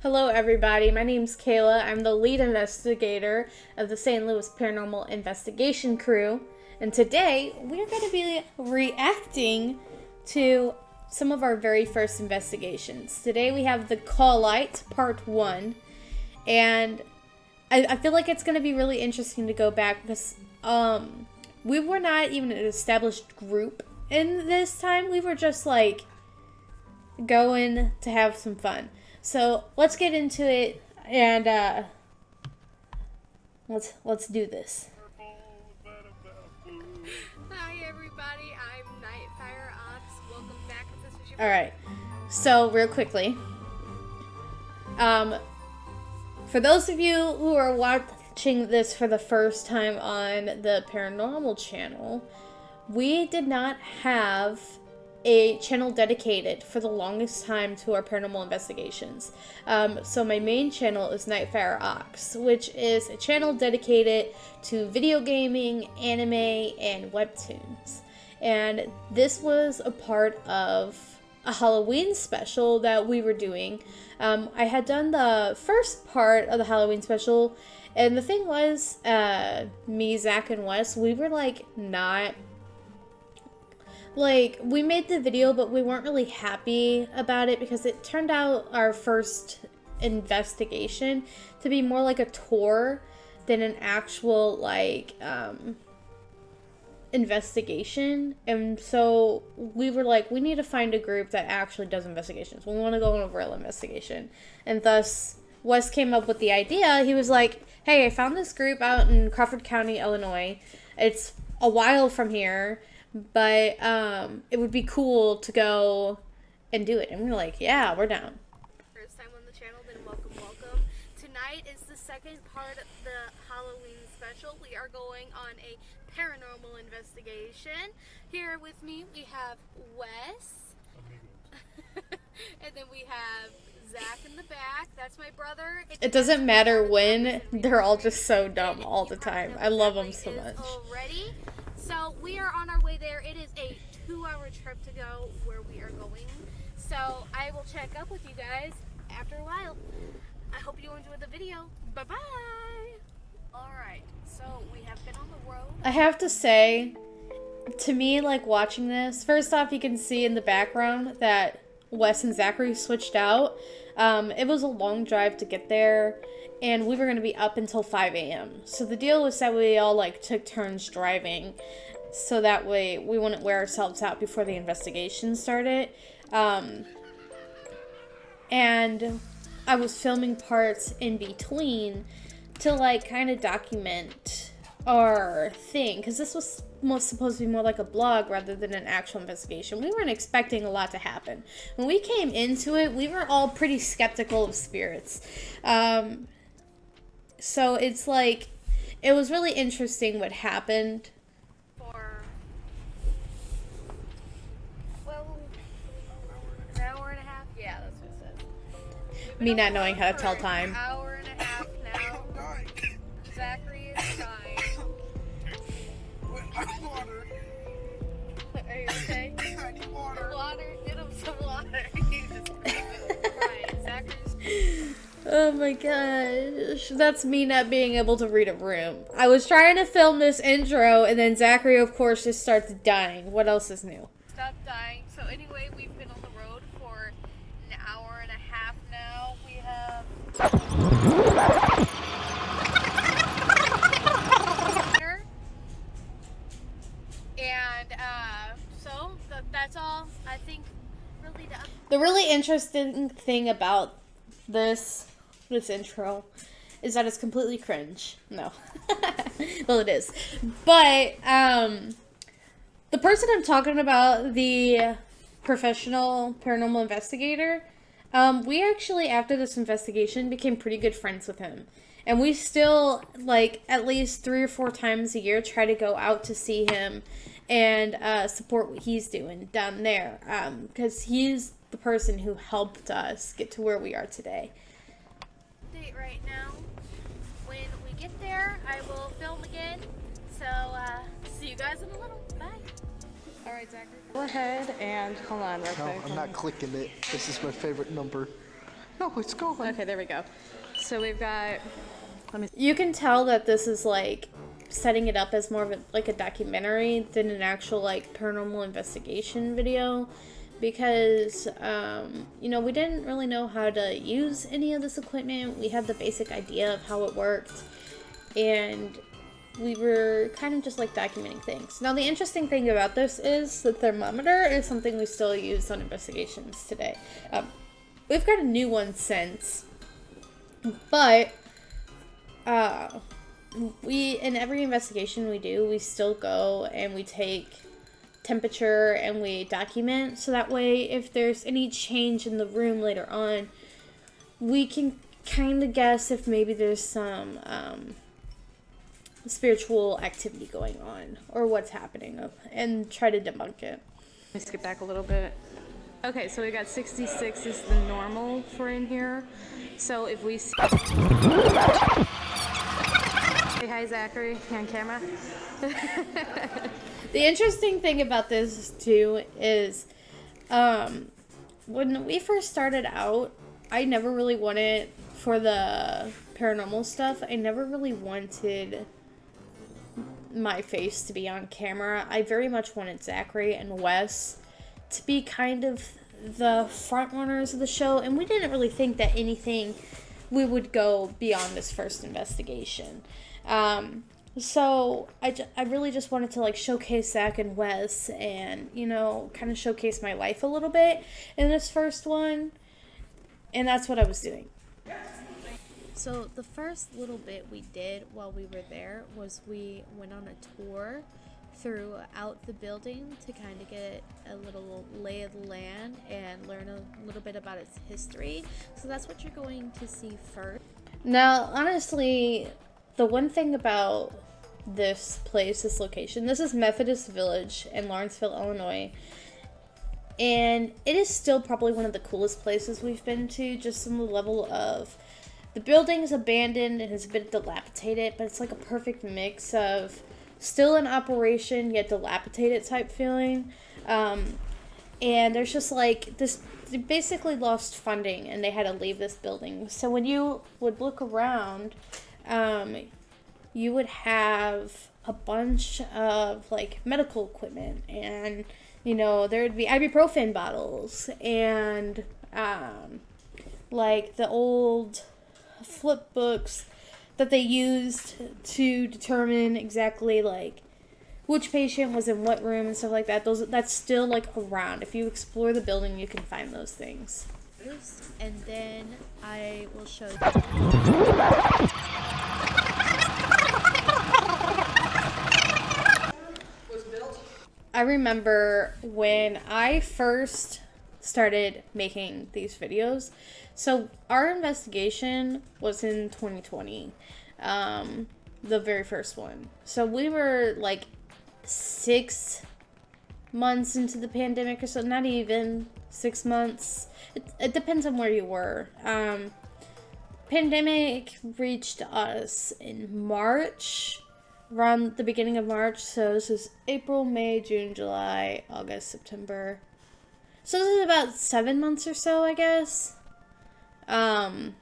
Hello, everybody. My name's Kayla. I'm the lead investigator of the St. Louis Paranormal Investigation Crew. And today, we're going to be reacting to some of our very first investigations. Today, we have The Call Light, Part 1. And I feel like it's going to be really interesting to go back because we were not even an established group in this time. We were just like going to have some fun. So let's get into it and let's do this. Hi everybody, I'm Nightfire Ox. Welcome back to this video. All right. So real quickly, for those of you who are watching this for the first time on the Paranormal channel, we did not have a channel dedicated for the longest time to our paranormal investigations. So my main channel is Nightfire Ox, which is a channel dedicated to video gaming, anime, and webtoons. And this was a part of a Halloween special that we were doing. I had done the first part of the Halloween special, and the thing was, me, Zach, and Wes, we were not we made the video, but we weren't really happy about it because it turned out our first investigation to be more like a tour than an actual, investigation. And so we were like, we need to find a group that actually does investigations. We want to go on a real investigation. And thus, Wes came up with the idea. He was like, hey, I found this group out in Crawford County, Illinois. It's a while from here, but it would be cool to go and do it. And we're like, yeah, we're down. First time on the channel, then welcome. Tonight is the second part of the Halloween special. We are going on a paranormal investigation. Here with me, we have Wes. And then we have Zach in the back. That's my brother. It doesn't matter when. They're all just so dumb all the time. I love them so much. Already. So we are on our way there. It is a 2-hour trip to go where we are going. So I will check up with you guys after a while. I hope you enjoyed the video. Bye-bye. Alright, so we have been on the road. I have to say, to me, watching this, first off, you can see in the background that Wes and Zachary switched out. It was a long drive to get there, and we were going to be up until 5 a.m. So the deal was that we all, took turns driving, so that way we wouldn't wear ourselves out before the investigation started. And I was filming parts in between to, kind of document our thing, because this was supposed to be more like a blog rather than an actual investigation. We weren't expecting a lot to happen. When we came into it, we were all pretty skeptical of spirits. So it's it was really interesting what happened. An hour and a half? Yeah, that's what it says. Me not knowing how to tell time. An hour and a half now. Zachary is dying. Water. Are you okay? I need water. Water? Get him some water. Right, Zachary's... Oh my gosh. That's me not being able to read a room. I was trying to film this intro, and then Zachary, of course, just starts dying. What else is new? Stop dying. So anyway, we've been on the road for an hour and a half now. We have... And so that's all I think really done. The really interesting thing about this intro is that it's completely cringe. No. Well, it is. But the person I'm talking about, the professional paranormal investigator, we actually, after this investigation, became pretty good friends with him. And we still, at least 3 or 4 times a year, try to go out to see him and support what he's doing down there. Because he's the person who helped us get to where we are today. Date right now. When we get there, I will film again. So, see you guys in a little. Bye. All right, Zachary. Go ahead and hold on real No, quick. I'm not clicking it. This is my favorite number. No, it's going. Okay, there we go. So we've got. You can tell that this is like setting it up as more of a documentary than an actual like paranormal investigation video, because we didn't really know how to use any of this equipment. We had the basic idea of how it worked, and we were kind of just like documenting things. Now, the interesting thing about this is the thermometer is something we still use on investigations today. We've got a new one since, but in every investigation we do, we still go and we take temperature and we document, so that way if there's any change in the room later on, we can kind of guess if maybe there's some spiritual activity going on or what's happening, and try to debunk it. Let me skip back a little bit. Okay, so we got 66 is the normal for in here. So if we see... Say hi, Zachary, on camera. The interesting thing about this too is when we first started out, I never really wanted, for the paranormal stuff, I never really wanted my face to be on camera. I very much wanted Zachary and Wes to be kind of the front runners of the show, and we didn't really think that we would go beyond this first investigation. So I really just wanted to like showcase Zach and Wes and, kind of showcase my life a little bit in this first one, and that's what I was doing. So the first little bit we did while we were there was we went on a tour throughout the building to kind of get a little lay of the land and learn a little bit about its history. So that's what you're going to see first. Now, honestly, the one thing about this place, this location, this is Methodist Village in Lawrenceville, Illinois. And it is still probably one of the coolest places we've been to, just on the level of the building's abandoned and has been dilapidated, but it's like a perfect mix of still in operation yet dilapidated type feeling. And there's just like this, they basically lost funding and they had to leave this building. So when you would look around, you would have a bunch of like medical equipment, and there would be ibuprofen bottles and like the old flip books that they used to determine exactly like which patient was in what room and stuff like that. That's still like around. If you explore the building, you can find those things. And then I will show you. I remember when I first started making these videos. So our investigation was in 2020, the very first one. So we were like 6 months into the pandemic or so, not even 6 months. It depends on where you were. Pandemic reached us in March, around the beginning of March. So this is April, May, June, July, August, September. So this is about 7 months or so, I guess. 6-7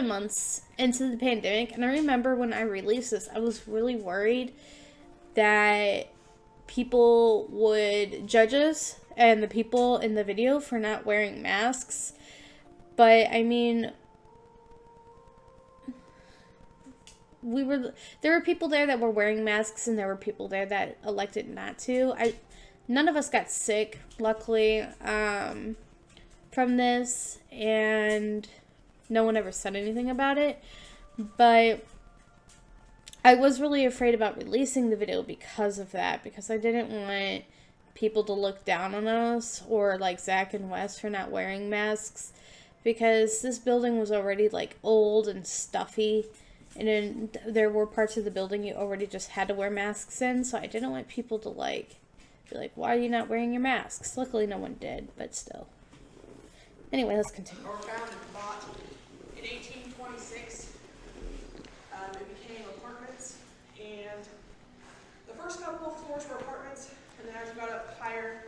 months into the pandemic. And I remember when I released this, I was really worried that people would judge us and the people in the video for not wearing masks. But I mean, there were people there that were wearing masks, and there were people there that elected not to. None of us got sick, luckily, from this, and no one ever said anything about it. But I was really afraid about releasing the video because of that, because I didn't want people to look down on us, or like Zach and Wes, for not wearing masks, because this building was already like old and stuffy, and then there were parts of the building you already just had to wear masks in, so I didn't want people to like be like, why are you not wearing your masks? Luckily no one did, but still. Anyway, let's continue. Or found and bought in 1826. It became apartments, and the first couple of floors were apartments, and then as we got up higher,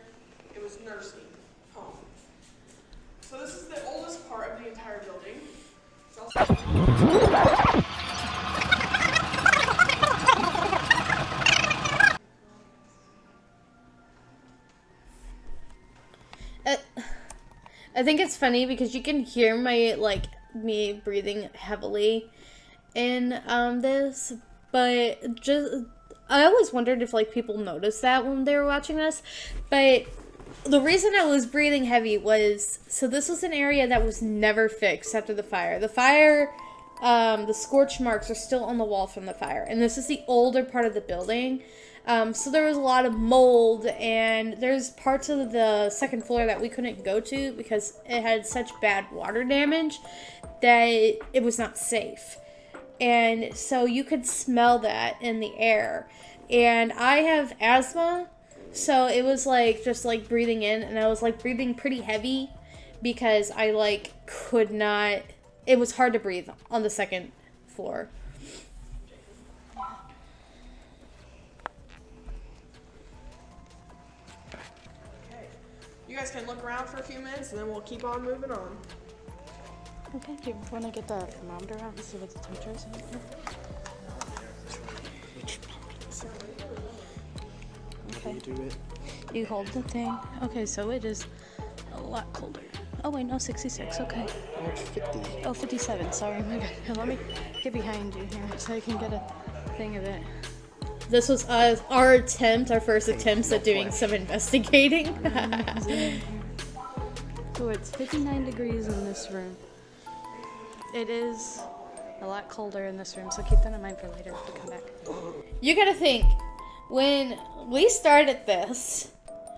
it was nursing home. So this is the oldest part I think it's funny because you can hear my, like, me breathing heavily in this, but just, I always wondered if, like, people noticed that when they were watching this, but the reason I was breathing heavy was, so this was an area that was never fixed after the fire. The fire, the scorch marks are still on the wall from the fire, and this is the older part of the building. So there was a lot of mold, and there's parts of the second floor that we couldn't go to because it had such bad water damage that it was not safe. And so you could smell that in the air. And I have asthma, so it was like just like breathing in, and I was like breathing pretty heavy because I like could not, it was hard to breathe on the second floor. You guys can look around for a few minutes and then we'll keep on moving on. Okay, do you want to get the thermometer out and see what the temperature is? Okay. You do it. You hold the thing. Okay, so it is a lot colder. Oh wait, no, 66, okay. Oh, it's 50. Oh, 57, sorry. My bad. Here, let me get behind you here so I can get a thing of it. This was our first attempts at doing some investigating. So it's 59 degrees in this room. It is a lot colder in this room, so keep that in mind for later if we come back. You gotta think, when we started this,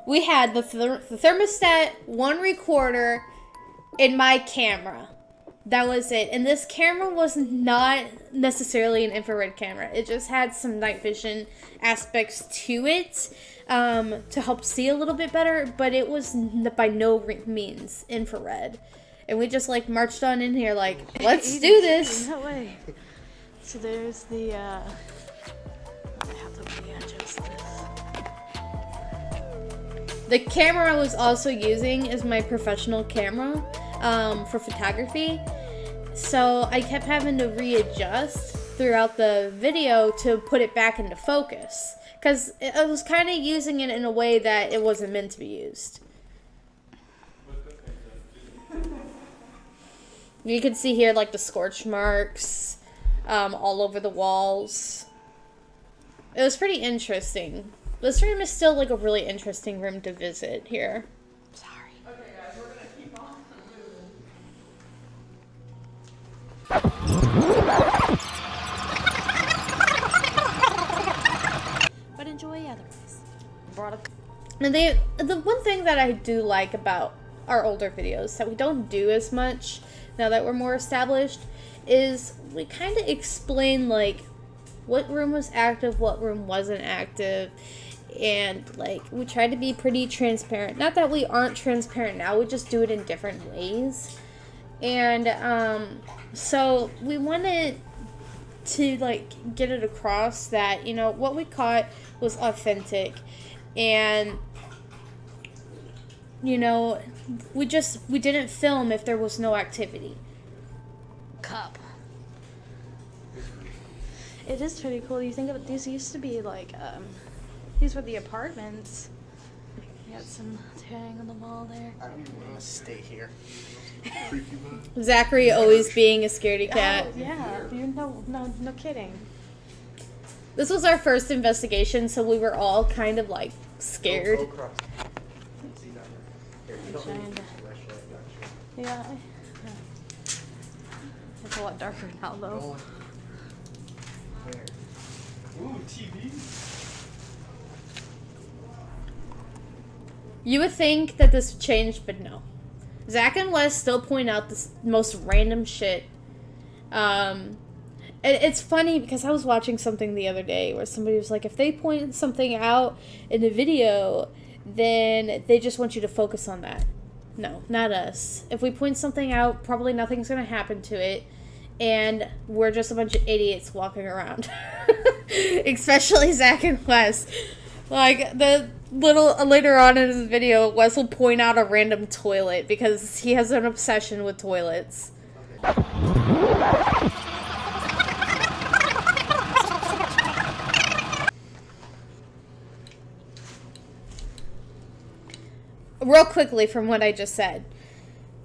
we had the thermostat, one recorder, and my camera. That was it. And this camera was not necessarily an infrared camera. It just had some night vision aspects to it to help see a little bit better, but it was by no means infrared. And we just like marched on in here like, let's do this. No way. So there's the, I have to readjust this. The camera I was also using is my professional camera for photography. So I kept having to readjust throughout the video to put it back into focus. Because I was kind of using it in a way that it wasn't meant to be used. You can see here like the scorch marks all over the walls. It was pretty interesting. This room is still like a really interesting room to visit here. Sorry. Okay guys, we're gonna keep on moving. But enjoy otherwise. Brought a... And the one thing that I do like about our older videos that we don't do as much now that we're more established is we kind of explain like what room was active, what room wasn't active, and like we try to be pretty transparent. Not that we aren't transparent now, we just do it in different ways. And so we wanted to like get it across that, you know, what we caught was authentic, and you know, we didn't film if there was no activity. Cup. It is pretty cool. You think of it, these used to be like, these were the apartments. You got some tag on the wall there. I don't even want to stay here. Zachary always being a scaredy cat. Oh, yeah, you no kidding. This was our first investigation, so we were all kind of like scared. Go across. See down there. Here, you don't need Trying a flashlight, actually. Yeah. It's a lot darker now, No though. one. Where? Ooh, TV. You would think that this changed, but no. Zach and Wes still point out the most random shit. It's funny because I was watching something the other day where somebody was like, if they point something out in a video, then they just want you to focus on that. No, not us. If we point something out, probably nothing's going to happen to it. And we're just a bunch of idiots walking around. Especially Zach and Wes. Like, the later on in his video, Wes will point out a random toilet because he has an obsession with toilets. Real quickly from what I just said.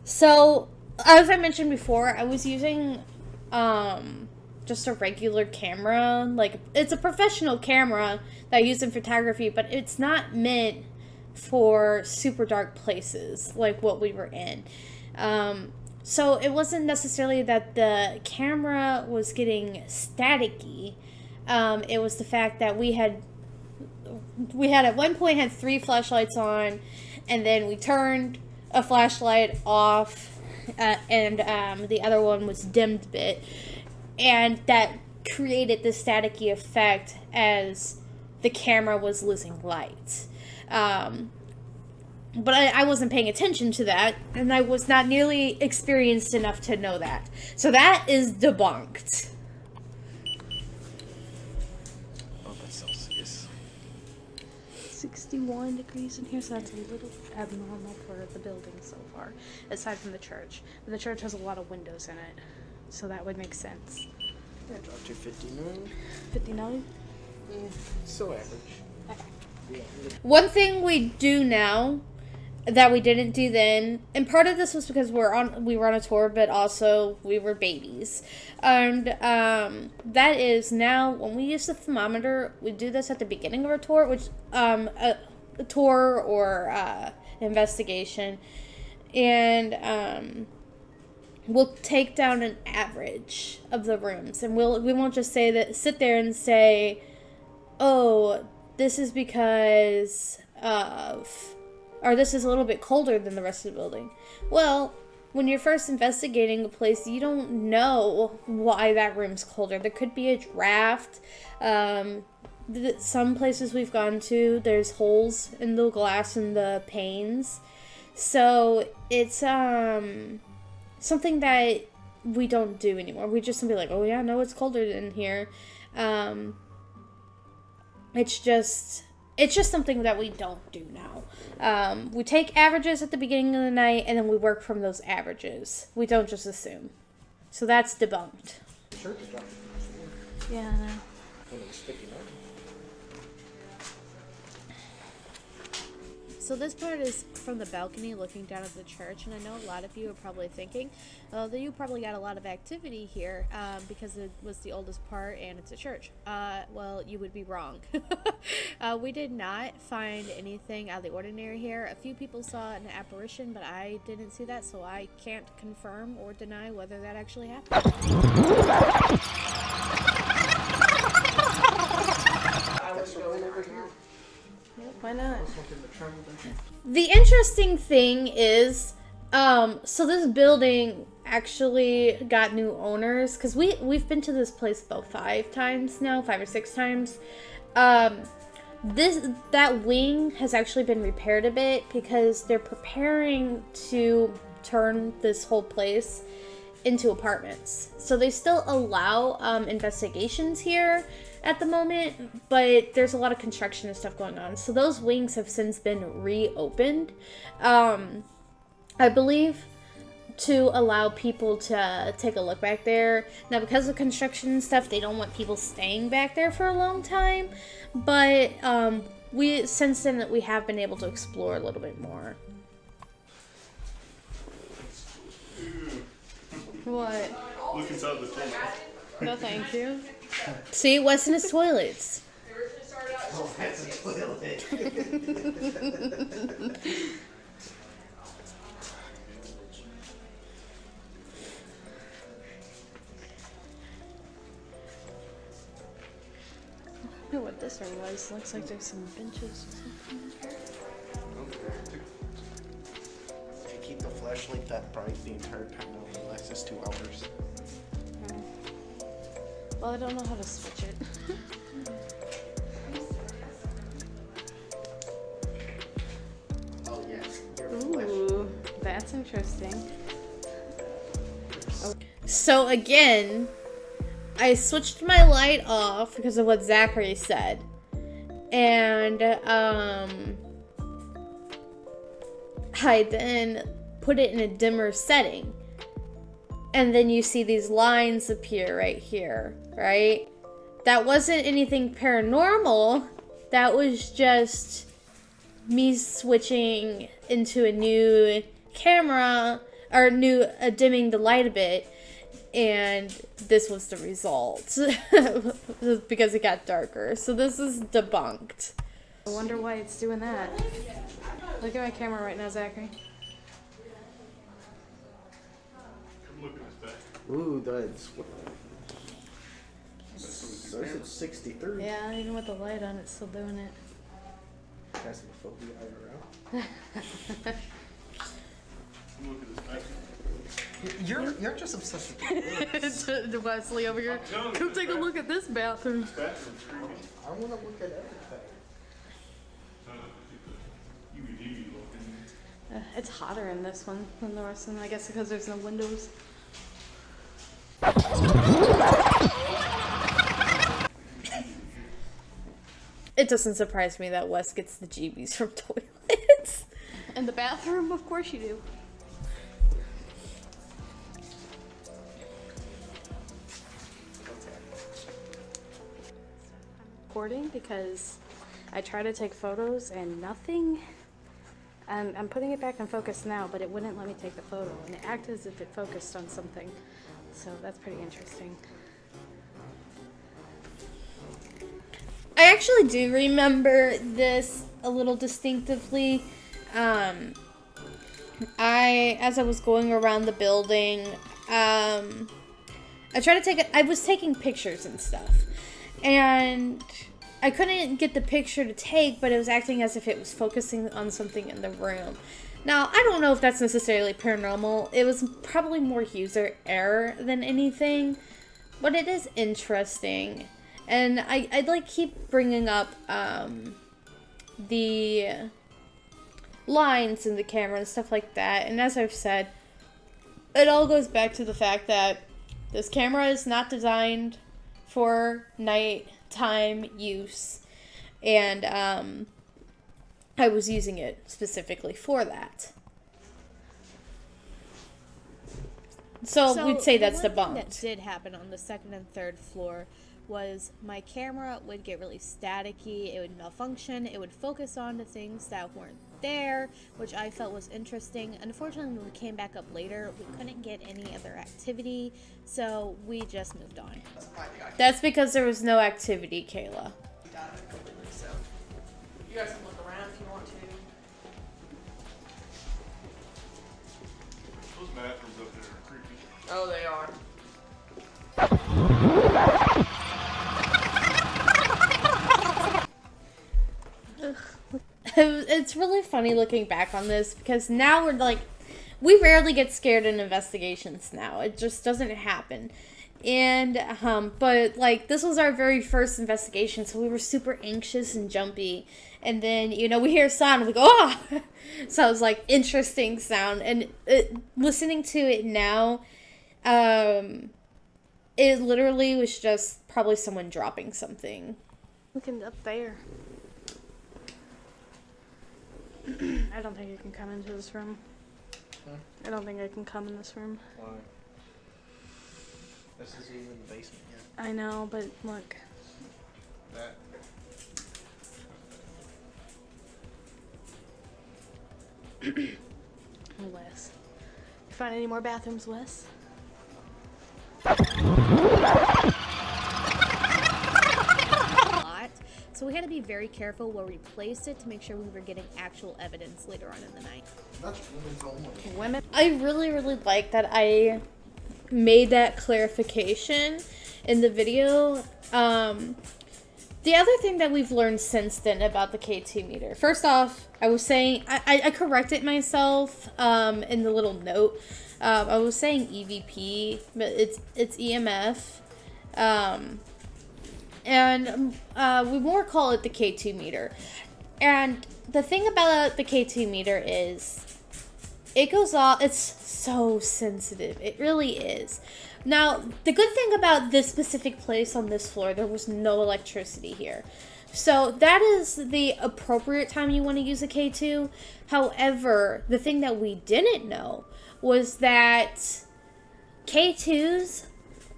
So, as I mentioned before, I was using just a regular camera. Like, it's a professional camera that I use in photography, but it's not meant for super dark places like what we were in. So it wasn't necessarily that the camera was getting staticky. It was the fact that we had at one point had 3 flashlights on, and then we turned a flashlight off, and the other one was dimmed a bit, and that created the staticky effect as the camera was losing light. But I wasn't paying attention to that, and I was not nearly experienced enough to know that. So that is debunked. Oh, that's Celsius. 61 degrees in here, so that's a little abnormal for the building so far, aside from the church. But the church has a lot of windows in it, so that would make sense. Yeah, drop to 59. 59? So average. Okay. Yeah. One thing we do now that we didn't do then, and part of this was because we were on a tour, but also we were babies, and that is now when we use the thermometer, we do this at the beginning of our tour, which a tour or investigation, and we'll take down an average of the rooms, and we won't just sit there and say, oh, this is because of, or this is a little bit colder than the rest of the building. Well, when you're first investigating a place, you don't know why that room's colder. There could be a draft. Some places we've gone to, there's holes in the glass and the panes. So it's something that we don't do anymore. We just be like, oh yeah, no, it's colder in here. It's just something that we don't do now. We take averages at the beginning of the night, and then we work from those averages. We don't just assume. So that's debunked. Church is dropping. Yeah, I know. When it was 59. So this part is from the balcony looking down at the church, and I know a lot of you are probably thinking, oh, that you probably got a lot of activity here because it was the oldest part and it's a church. Well, you would be wrong. We did not find anything out of the ordinary here. A few people saw an apparition, but I didn't see that, so I can't confirm or deny whether that actually happened. I was going over here. Why not? The interesting thing is, so this building actually got new owners, because we've been to this place about 5 times now, 5 or 6 times. That wing has actually been repaired a bit because they're preparing to turn this whole place into apartments. So they still allow investigations here at the moment, but there's a lot of construction and stuff going on. So those wings have since been reopened, I believe, to allow people to take a look back there. Now, because of construction and stuff, they don't want people staying back there for a long time, but since then we have been able to explore a little bit more. What? Look inside the toilet. No, thank you. See, what's in his toilets? Oh, that's a toilet. I don't know what this room was. Looks like there's some benches or something. If you keep the flashlight that bright the entire time, it will last us 2 hours. Well, I don't know how to switch it. Oh, yes. Ooh, that's interesting. So again, I switched my light off because of what Zachary said. And I then put it in a dimmer setting. and then you see these lines appear right here, right? That wasn't anything paranormal. That was just me switching into a new camera, or dimming the light a bit, and this was the result. Because it got darker. So this is debunked. I wonder why it's doing that. Look at my camera right now, Zachary. Ooh, that's what. So it's 63. Yeah, even with the light on, it's still doing it. Phasmophobia IRL. You're just obsessed with It's Wesley over here. Come take a look at this bathroom. I want to look at everything. It's hotter in this one than the rest of them, I guess because there's no windows. It doesn't surprise me that Wes gets the GBs from toilets. In the bathroom, of course you do. Recording because I try to take photos and nothing. I'm putting it back in focus now, but it wouldn't let me take the photo, and it acted as if it focused on something. So that's pretty interesting. I actually do remember this a little distinctively. As I was going around the building, I was taking pictures and stuff, and I couldn't get the picture to take, but it was acting as if it was focusing on something in the room. Now, I don't know if that's necessarily paranormal. It was probably more user error than anything, but it is interesting. And I'd like keep bringing up the lines in the camera and stuff like that. And as I've said, it all goes back to the fact that this camera is not designed for nighttime use. And I was using it specifically for that. So we'd say that's the one thing debunked. that did happen on the second and third floor was my camera would get really staticky, it would malfunction, it would focus on the things that weren't there, which I felt was interesting. Unfortunately, when we came back up later, we couldn't get any other activity, so we just moved on. That's because there was no activity, Kayla. So, you guys can look around if you want to. Those bathrooms up there are creepy. Oh, they are. It's really funny looking back on this because now we're like, we rarely get scared in investigations now. It just doesn't happen. And, but like, this was our very first investigation, so we were super anxious and jumpy. And then, we hear a sound and we go, oh! So it was like, interesting sound. And listening to it now, it literally was just probably someone dropping something. Looking up there. I don't think I can come into this room. I don't think I can come in this room. Why? This isn't even the basement yet. I know, but look. That. Wes. You find any more bathrooms, Wes? So we had to be very careful where we placed it to make sure we were getting actual evidence later on in the night. That's women's only. Women. I really, really like that I made that clarification in the video. The other thing that we've learned since then about the K2 meter. First off, I was saying, I corrected myself in the little note. I was saying EVP, but it's EMF. And we more call it the K2 meter. And the thing about the K2 meter is it goes off, it's so sensitive. It really is. Now, the good thing about this specific place on this floor, there was no electricity here. So that is the appropriate time you want to use a K2. However, the thing that we didn't know was that K2s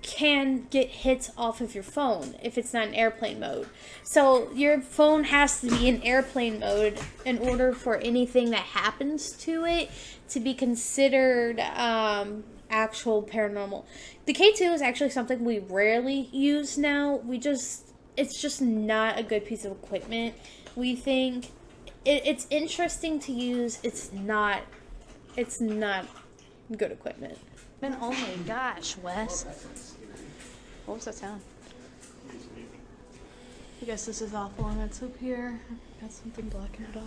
can get hits off of your phone if it's not in airplane mode. So your phone has to be in airplane mode in order for anything that happens to it to be considered actual paranormal. The K2 is actually something we rarely use now. It's just not a good piece of equipment. We think it's interesting to use. It's not good equipment. Been only, gosh, Wes. What was that sound? I guess this is awful and it's up here. Got something blocking it off.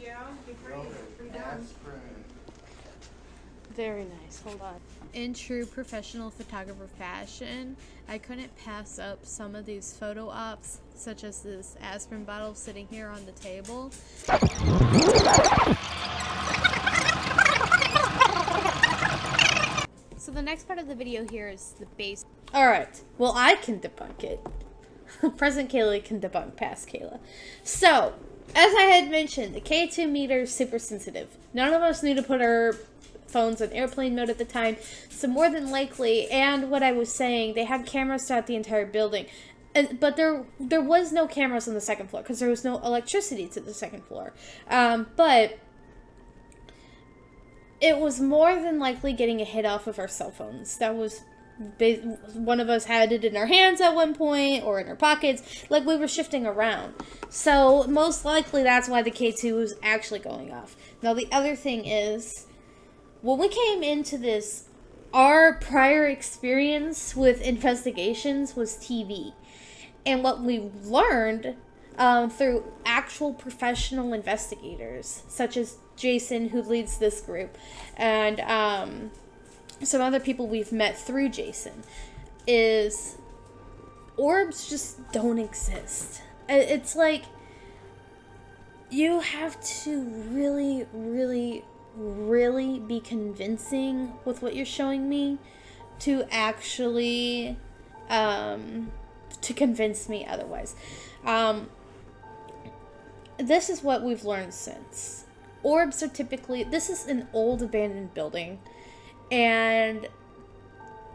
Yeah, be pretty done. Very nice. Hold on. In true professional photographer fashion, I couldn't pass up some of these photo ops, such as this aspirin bottle sitting here on the table. So the next part of the video here is the base. Alright, well, I can debunk it. Present Kayla can debunk past Kayla. So, as I had mentioned, the K2 meter is super sensitive. None of us knew to put our phones on airplane mode at the time, so more than likely, and what I was saying, they had cameras throughout the entire building. But there was no cameras on the second floor because there was no electricity to the second floor. But it was more than likely getting a hit off of our cell phones. That was one of us had it in our hands at one point or in our pockets, like we were shifting around. So most likely that's why the K2 was actually going off. Now the other thing is, when we came into this, our prior experience with investigations was TV. And what we learned through actual professional investigators, such as Jason, who leads this group, and some other people we've met through Jason, is orbs just don't exist. It's like you have to really, really, really be convincing with what you're showing me to actually to convince me otherwise. This is what we've learned since. Orbs are typically, this is an old abandoned building, and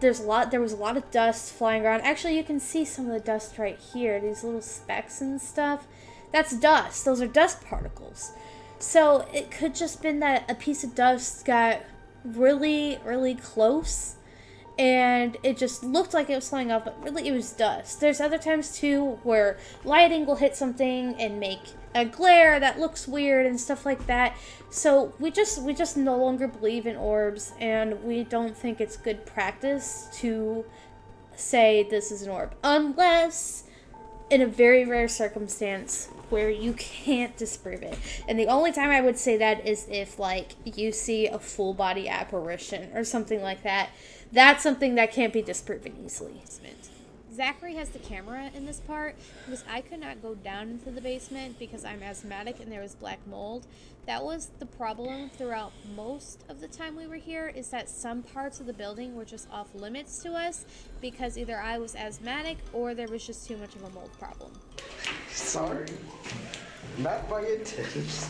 there was a lot of dust flying around. Actually, you can see some of the dust right here, these little specks and stuff. That's dust. Those are dust particles. So it could just been that a piece of dust got really, really close and it just looked like it was flying off, but really it was dust. There's other times too where lighting will hit something and make a glare that looks weird and stuff like that. So we just no longer believe in orbs, and we don't think it's good practice to say this is an orb, unless in a very rare circumstance where you can't disprove it. And the only time I would say that is if, like, you see a full body apparition or something like that. That's something that can't be disproven easily. Zachary has the camera in this part because I could not go down into the basement because I'm asthmatic and there was black mold. That was the problem throughout most of the time we were here, is that some parts of the building were just off limits to us because either I was asthmatic or there was just too much of a mold problem. Sorry. Not by intent.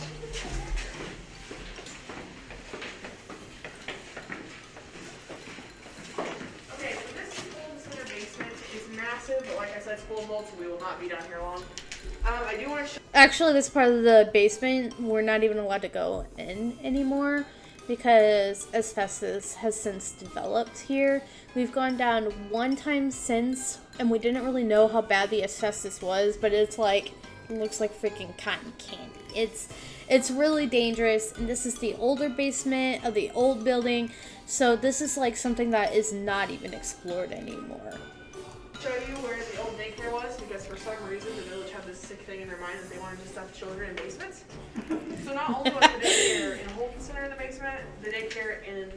Okay, so this old center basement is massive, but like I said, it's full of mold, so we will not be down here long. I do want to Actually, this part of the basement, we're not even allowed to go in anymore because asbestos has since developed here. We've gone down one time since, and we didn't really know how bad the asbestos was, but it's like, it looks like freaking cotton candy. It's really dangerous, and this is the older basement of the old building, so this is like something that is not even explored anymore. show you where the old daycare was, because for some reason the village had this sick thing in their mind that they wanted to stuff children in basements. So not only was the daycare in a holding center in the basement, the daycare in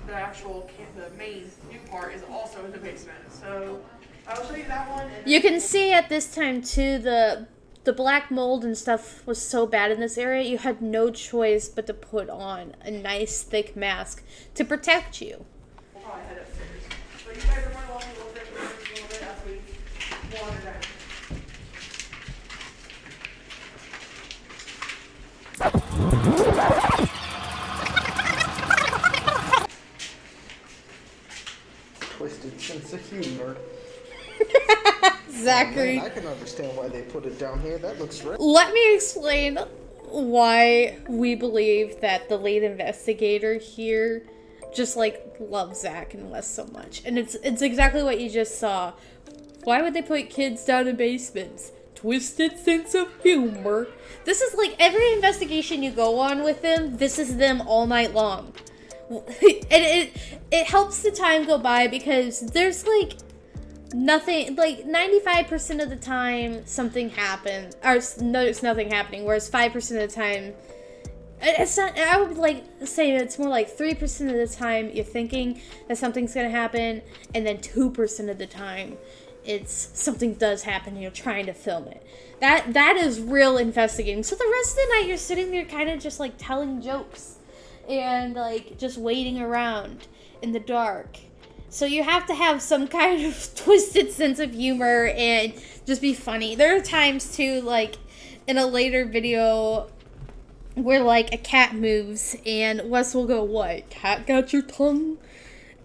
the actual the main new part is also in the basement. So I'll show you that one. And You can see at this time too, the black mold and stuff was so bad in this area, you had no choice but to put on a nice thick mask to protect you. we'll probably head upstairs. So you guys are more than welcome to look at a little bit as we wander down. Zachary. Man, I can understand why they put it down here. That looks right. Let me explain why we believe that the lead investigator here just like loves Zach and Wes so much. And it's exactly what you just saw. Why would they put kids down in basements? Twisted sense of humor. This is like every investigation you go on with them, this is them all night long. And it helps the time go by because there's like nothing, like 95% of the time something happens, or no, it's nothing happening, whereas 5% of the time, it's not, I would like say it's more like 3% of the time you're thinking that something's gonna happen, and then 2% of the time it's something does happen and you're trying to film it. That is real investigating. So the rest of the night you're sitting there kind of just like telling jokes and like just waiting around in the dark. So you have to have some kind of twisted sense of humor and just be funny. There are times too, like in a later video where like a cat moves and Wes will go, "What? Cat got your tongue?"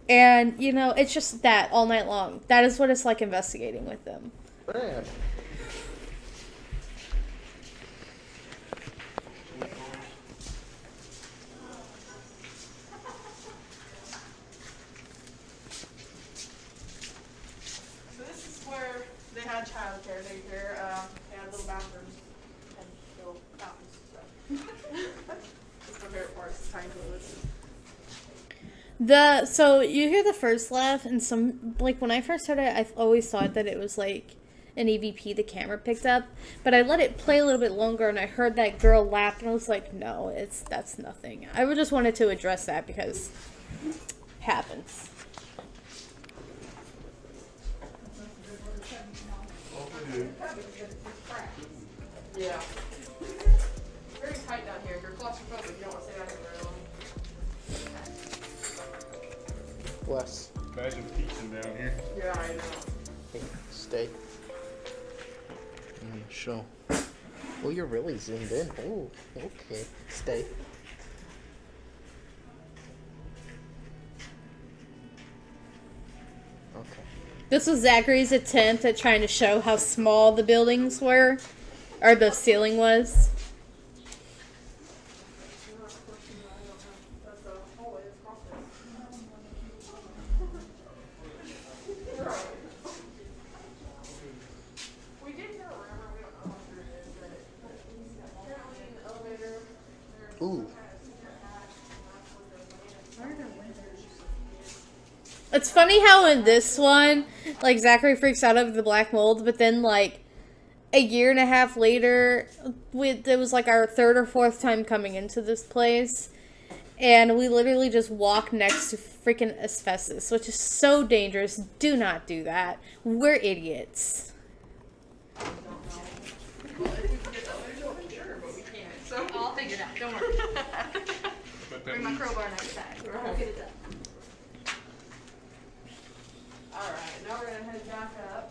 And you know, it's just that all night long. That is what it's like investigating with them. Man. So this is where they had childcare, daycare, they had little bathrooms and little fountains. So. That's my favorite part, is the tiny toilets. So you hear the first laugh, and some, like when I first heard it, I always thought that it was like an EVP the camera picked up, but I let it play a little bit longer, and I heard that girl laugh, and I was like, no, that's nothing. I just wanted to address that because it happens. Yeah. Very tight down here. If you're claustrophobic, you don't want to stay down here very long. Wes, Imagine teaching down here. Yeah, I know. stay. Show. Oh, you're really zoomed in. Oh, okay. Stay. Okay. This was Zachary's attempt at trying to show how small the buildings were, or the ceiling was. That's the hallway. It's across there. We did hear a rumor. We don't know how true it is, but apparently in the elevator, there's Ooh. It's funny how in this one, like, Zachary freaks out over the black mold, but then, like, a year and a half later, it was, like, our third or fourth time coming into this place, and we literally just walked next to freaking asbestos, which is so dangerous. Do not do that. We're idiots. Well, if we can get the elevator open, sure, but we can't. So I'll figure it out. Don't worry. But that Bring my means crowbar next time. We'll get it done. Alright, now we're gonna head back up.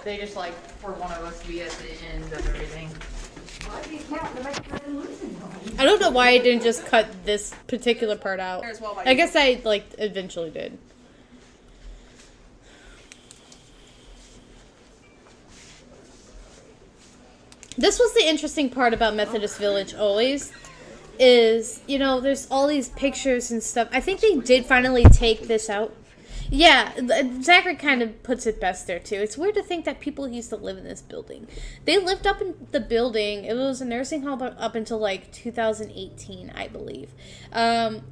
They just like for one of us to be at the end of everything. I don't know why I didn't just cut this particular part out. As well by I guess I, like, eventually did. This was the interesting part about Methodist Village always, is, you know, there's all these pictures and stuff. I think they did finally take this out. Yeah, Zachary kind of puts it best there, too. It's weird to think that people used to live in this building. They lived up in the building. It was a nursing home up until, like, 2018, I believe. And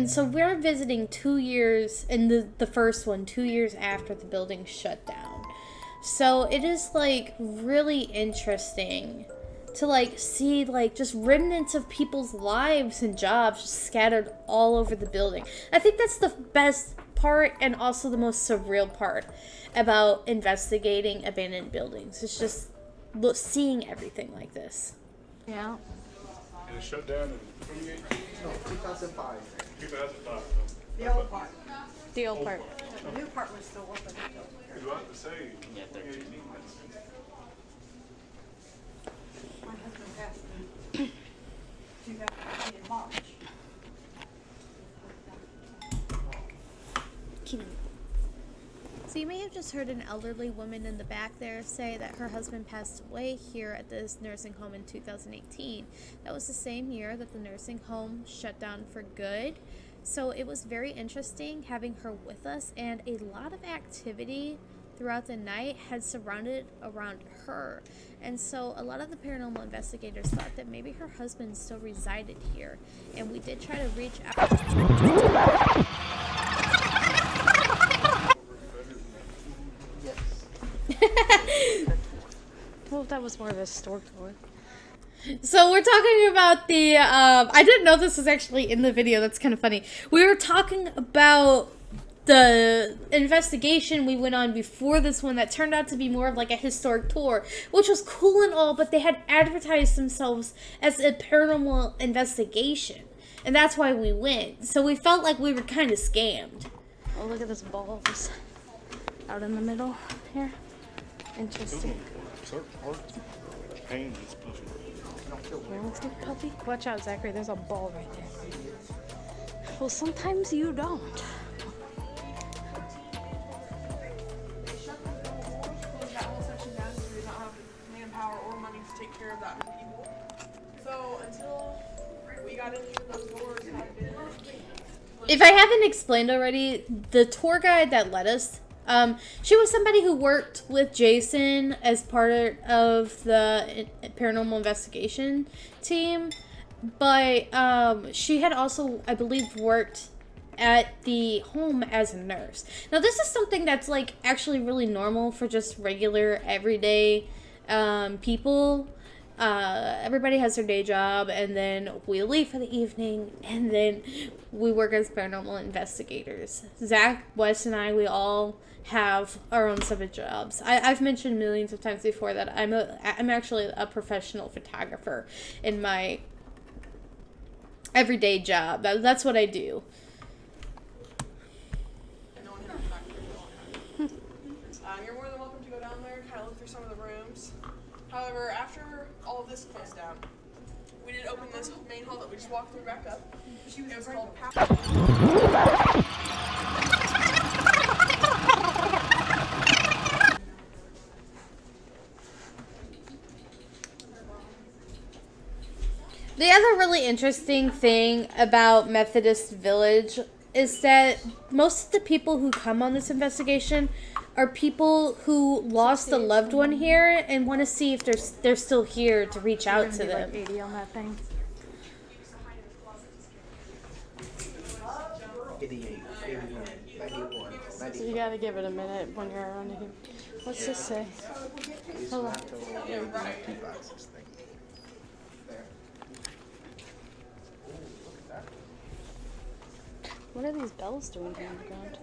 so we're visiting 2 years, and the first one, 2 years after the building shut down. So it is, like, really interesting to, like, see, like, just remnants of people's lives and jobs just scattered all over the building. I think that's the best part and also the most surreal part about investigating abandoned buildings. It's just seeing everything like this. Yeah. And it shut down in 2018? No, 2005. 2005. The old part. The old part. The new part was still open. It was about to say 2018. My husband passed in 2018 in March. So you may have just heard an elderly woman in the back there say that her husband passed away here at this nursing home in 2018. That was the same year that the nursing home shut down for good. So it was very interesting having her with us, and a lot of activity throughout the night had surrounded around her. And so a lot of the paranormal investigators thought that maybe her husband still resided here. And we did try to reach out. Well, that was more of a store tour. So we're talking about the, I didn't know this was actually in the video. That's kind of funny. We were talking about the investigation we went on before this one that turned out to be more of like a historic tour, which was cool and all, but they had advertised themselves as a paranormal investigation. And that's why we went. So we felt like we were kind of scammed. Oh, look at this balls out in the middle here. Interesting. Certain parts, pain is pushing. Realistic puppy? Watch out, Zachary. There's a ball right there. Well, sometimes you don't. They shut the doors, closed that whole section down because they did not have the manpower or money to take care of that many people. So until we got into those doors had been. If I haven't explained already, the tour guide that led us, she was somebody who worked with Jason as part of the paranormal investigation team, but she had also, I believe, worked at the home as a nurse. Now, this is something that's like actually really normal for just regular, everyday people. Everybody has their day job, and then we leave for the evening, and then we work as paranormal investigators. Zach, Wes, and I, we all have our own separate jobs. I've mentioned millions of times before that I'm actually a professional photographer in my everyday job. That's what I do. You're more than welcome to go down there, kind of look through some of the rooms. However, after all of this closed down, we did open this main hall that we just walked through back up. It was called The other really interesting thing about Methodist Village is that most of the people who come on this investigation are people who lost a loved one here and want to see if they're still here to reach out to them. Like 80 on that thing. 88, 81, 91, So 94. you gotta give it a minute when you're around here. What's this say? It's Hello. not till the two boxes thing. There. What are these bells doing here on the ground?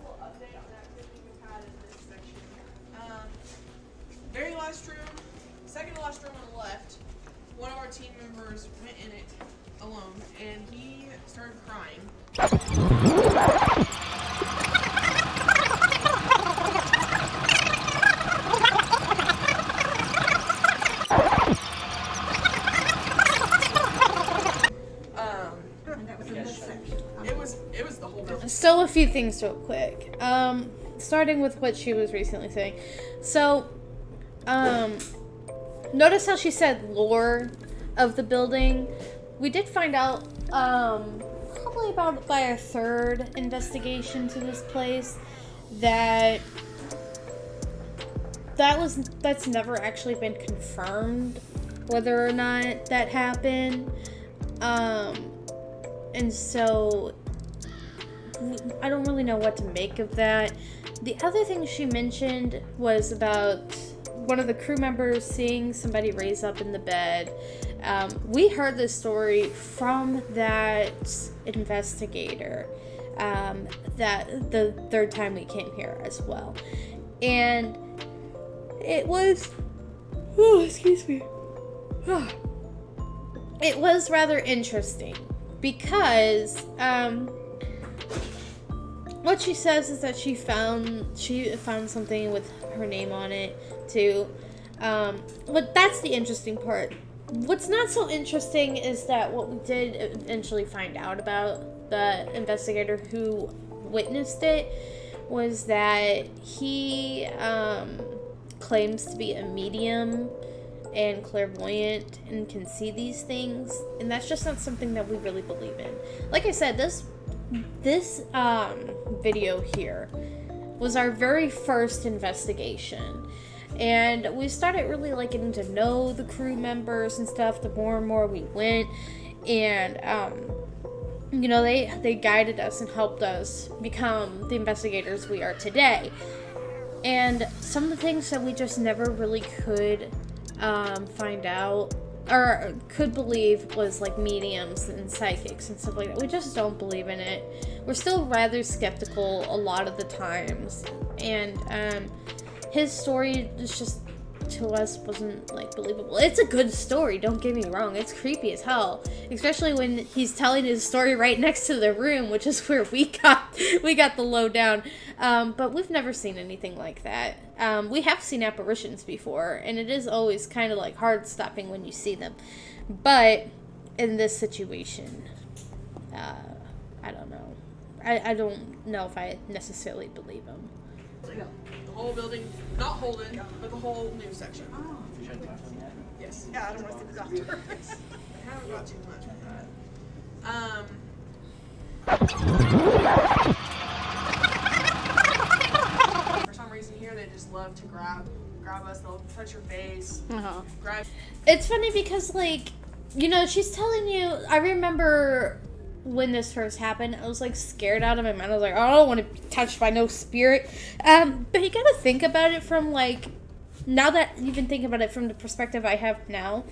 very last room, second to last room on the left. One of our team members went in it alone, and he started crying. It was the whole building. Still a few things real quick. Starting with what she was recently saying. So, notice how she said lore of the building. We did find out, probably about by our third investigation to this place, that's never actually been confirmed whether or not that happened. And so I don't really know what to make of that. The other thing she mentioned was about one of the crew members seeing somebody raise up in the bed. We heard this story from that investigator that the third time we came here as well. And it was Oh, excuse me. It was rather interesting because what she says is that she found something with her name on it too. But that's the interesting part. What's not so interesting is that what we did eventually find out about the investigator who witnessed it was that he claims to be a medium and clairvoyant and can see these things, and that's just not something that we really believe in. Like I said, this video here was our very first investigation, and we started really like getting to know the crew members and stuff the more and more we went, and you know, they guided us and helped us become the investigators we are today. And some of the things that we just never really could find out or could believe was like mediums and psychics and stuff like that. We just don't believe in it. We're still rather skeptical a lot of the times, and his story is just, to us, wasn't like believable. It's a good story, don't get me wrong, it's creepy as hell, especially when he's telling his story right next to the room, which is where we got the lowdown. But we've never seen anything like that. We have seen apparitions before, and it is always kind of like hard stopping when you see them, but in this situation, I don't know. I don't know if I necessarily believe him. Yeah, the whole building, not Holden, but the whole new section. Oh. Yes. Yeah, I don't want to see the doctor. I haven't got too much with that. For some reason here, they just love to grab us. They'll touch your face. Grab. It's funny because, like, you know, she's telling you. I remember when this first happened, I was like scared out of my mind. I was like, oh, I don't want to be touched by no spirit. But you gotta think about it from, like, now that you can think about it from the perspective I have now,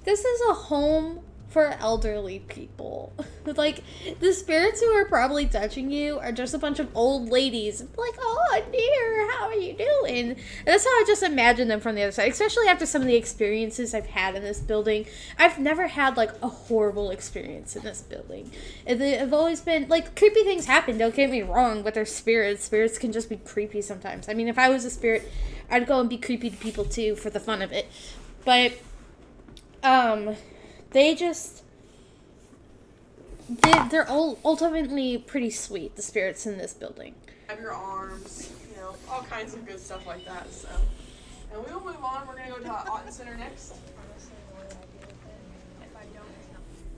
this is a home for elderly people. Like, the spirits who are probably touching you are just a bunch of old ladies. Like, oh dear, how are you doing? And that's how I just imagine them from the other side, especially after some of the experiences I've had in this building. I've never had, like, a horrible experience in this building. I've always been, like, creepy things happen, don't get me wrong, but they're spirits. Spirits can just be creepy sometimes. I mean, if I was a spirit, I'd go and be creepy to people too for the fun of it. But, they're all ultimately pretty sweet, the spirits in this building. Have your arms, you know, all kinds of good stuff like that. So, and we will move on. We're gonna go to Otten Center next.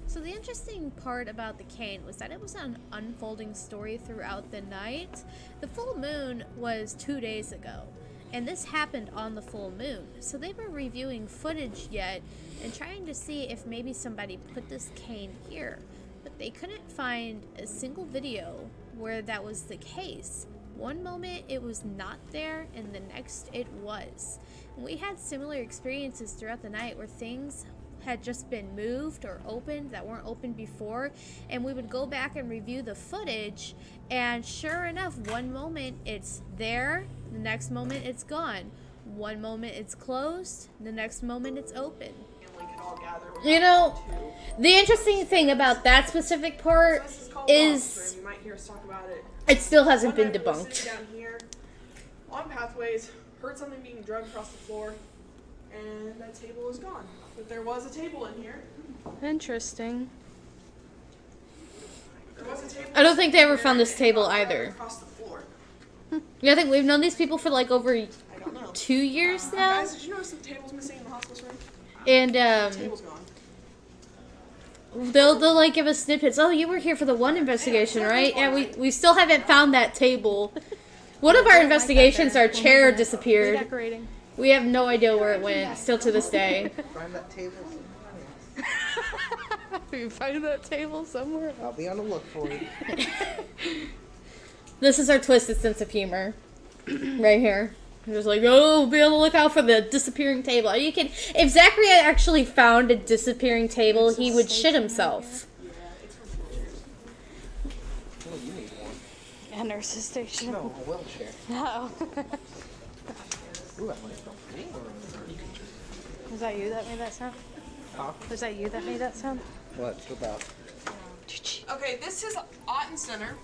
So the interesting part about the cane was that it was an unfolding story throughout the night. The full moon was 2 days ago, and this happened on the full moon. So they were reviewing footage yet and trying to see if maybe somebody put this cane here. But they couldn't find a single video where that was the case. One moment it was not there, and the next it was. And we had similar experiences throughout the night where things had just been moved or opened that weren't opened before, and we would go back and review the footage, and sure enough, one moment it's there, the next moment it's gone. One moment it's closed, the next moment it's open. You know, the interesting thing about that specific part is you might hear us talk about it. It still hasn't been One night we were debunked. sitting down here on pathways, heard something being dragged across the floor, and that table is gone. But there was a table in here. Interesting. There was a table. I don't think they ever in found there, this and it table got dragged either. Across the floor. Yeah, I think we've known these people for like over I don't know. 2 years now. Guys, did you notice the table's missing in the hospice room? And The table's gone. they'll like give us snippets. Oh, you were here for the one investigation, right? Yeah, we still haven't found that table. One of our investigations, our chair disappeared. Redecorating. We have no idea where it went, still to this day. Find that table. You find that table somewhere? I'll be on the look for it. This is our twisted sense of humor. Right here. We're just like, oh, be on the lookout for the disappearing table. Are you kidding? If Zachary had actually found a disappearing table, he would shit himself. Oh, you need one. A nurse's station. No, a wheelchair. No. Ooh, that might smell Was that you that made that sound? Huh? Was that you that made that sound? What about? Okay, this is Otten Center.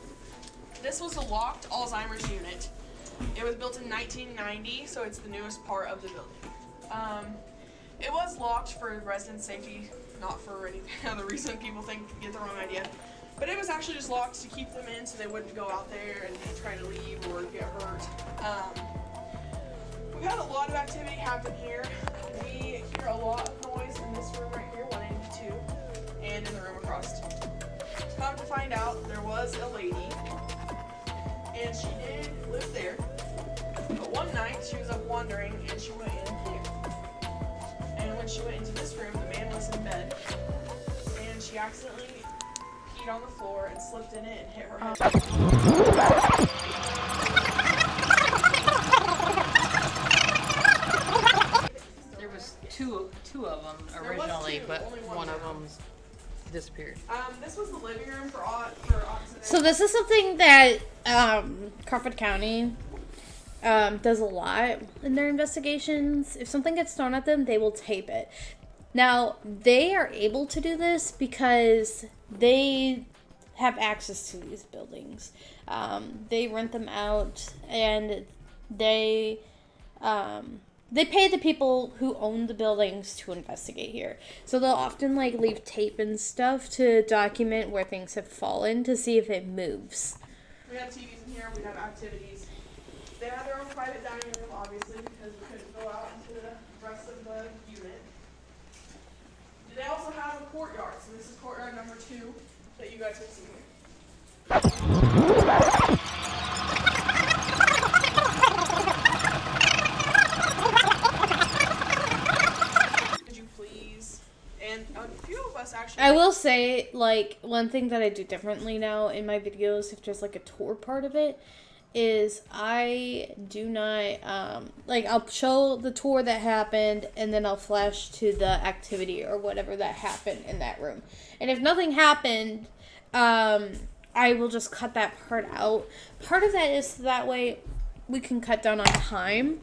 This was a locked Alzheimer's unit. It was built in 1990, so it's the newest part of the building. It was locked for resident safety, not for any other reason. People get the wrong idea. But it was actually just locked to keep them in so they wouldn't go out there and try to leave or get hurt. We've had a lot of activity happen here. We hear a lot of noise in this room right here, 182, and in the room across. Come to find out, there was a lady, and she did live there. But one night, she was up wandering, and she went in here. And when she went into this room, the man was in bed, and she accidentally peed on the floor and slipped in it and hit her head. There was two of them originally, two, but only one of one. them's disappeared. This was the living room for Otten. So this is something that Crawford County does a lot in their investigations. If something gets thrown at them, they will tape it. Now, they are able to do this because they have access to these buildings. They rent them out, and they pay the people who own the buildings to investigate here. So they'll often leave tape and stuff to document where things have fallen to see if it moves. We have TVs in here, we have activities. They have their own private dining room, obviously, because we couldn't go out into the rest of the unit. They also have a courtyard, so this is courtyard number 2 that you guys can see here. Could you please? And a few of us actually. I will say, one thing that I do differently now in my videos, if there's a tour part of it, is I do not, I'll show the tour that happened, and then I'll flash to the activity or whatever that happened in that room. And if nothing happened, I will just cut that part out. Part of that is so that way we can cut down on time.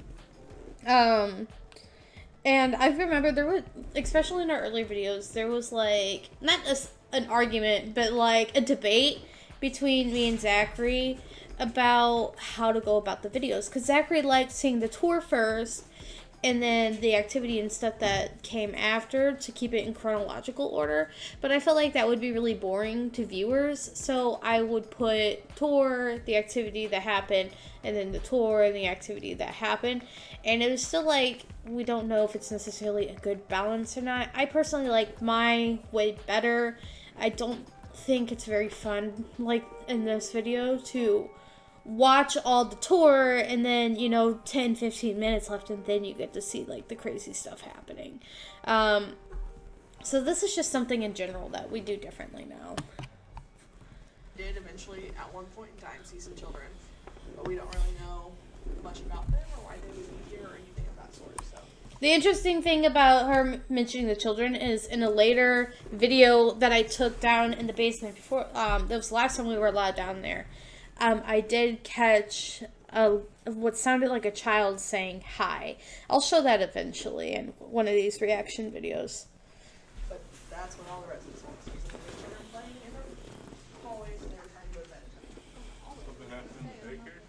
And I remember there was, especially in our early videos, there was not an argument, but a debate between me and Zachary about how to go about the videos, because Zachary liked seeing the tour first and then the activity and stuff that came after to keep it in chronological order, but I felt like that would be really boring to viewers, so I would put tour, the activity that happened, and then the tour and the activity that happened, and it was still we don't know if it's necessarily a good balance or not. I personally like my way better. I don't think it's very fun, in this video, to watch all the tour and then 10-15 minutes left and then you get to see the crazy stuff happening. So this is just something in general that we do differently now. Did eventually at one point in time see some children, but we don't really know much about them or why they would be here or anything of that sort. So the interesting thing about her mentioning the children is in a later video that I took down in the basement before, that was the last time we were allowed down there. I did catch what sounded like a child saying hi. I'll show that eventually in one of these reaction videos. but that's when all the residents went. So they were playing in the hallways and they were trying to go to bed. Something happened in daycare?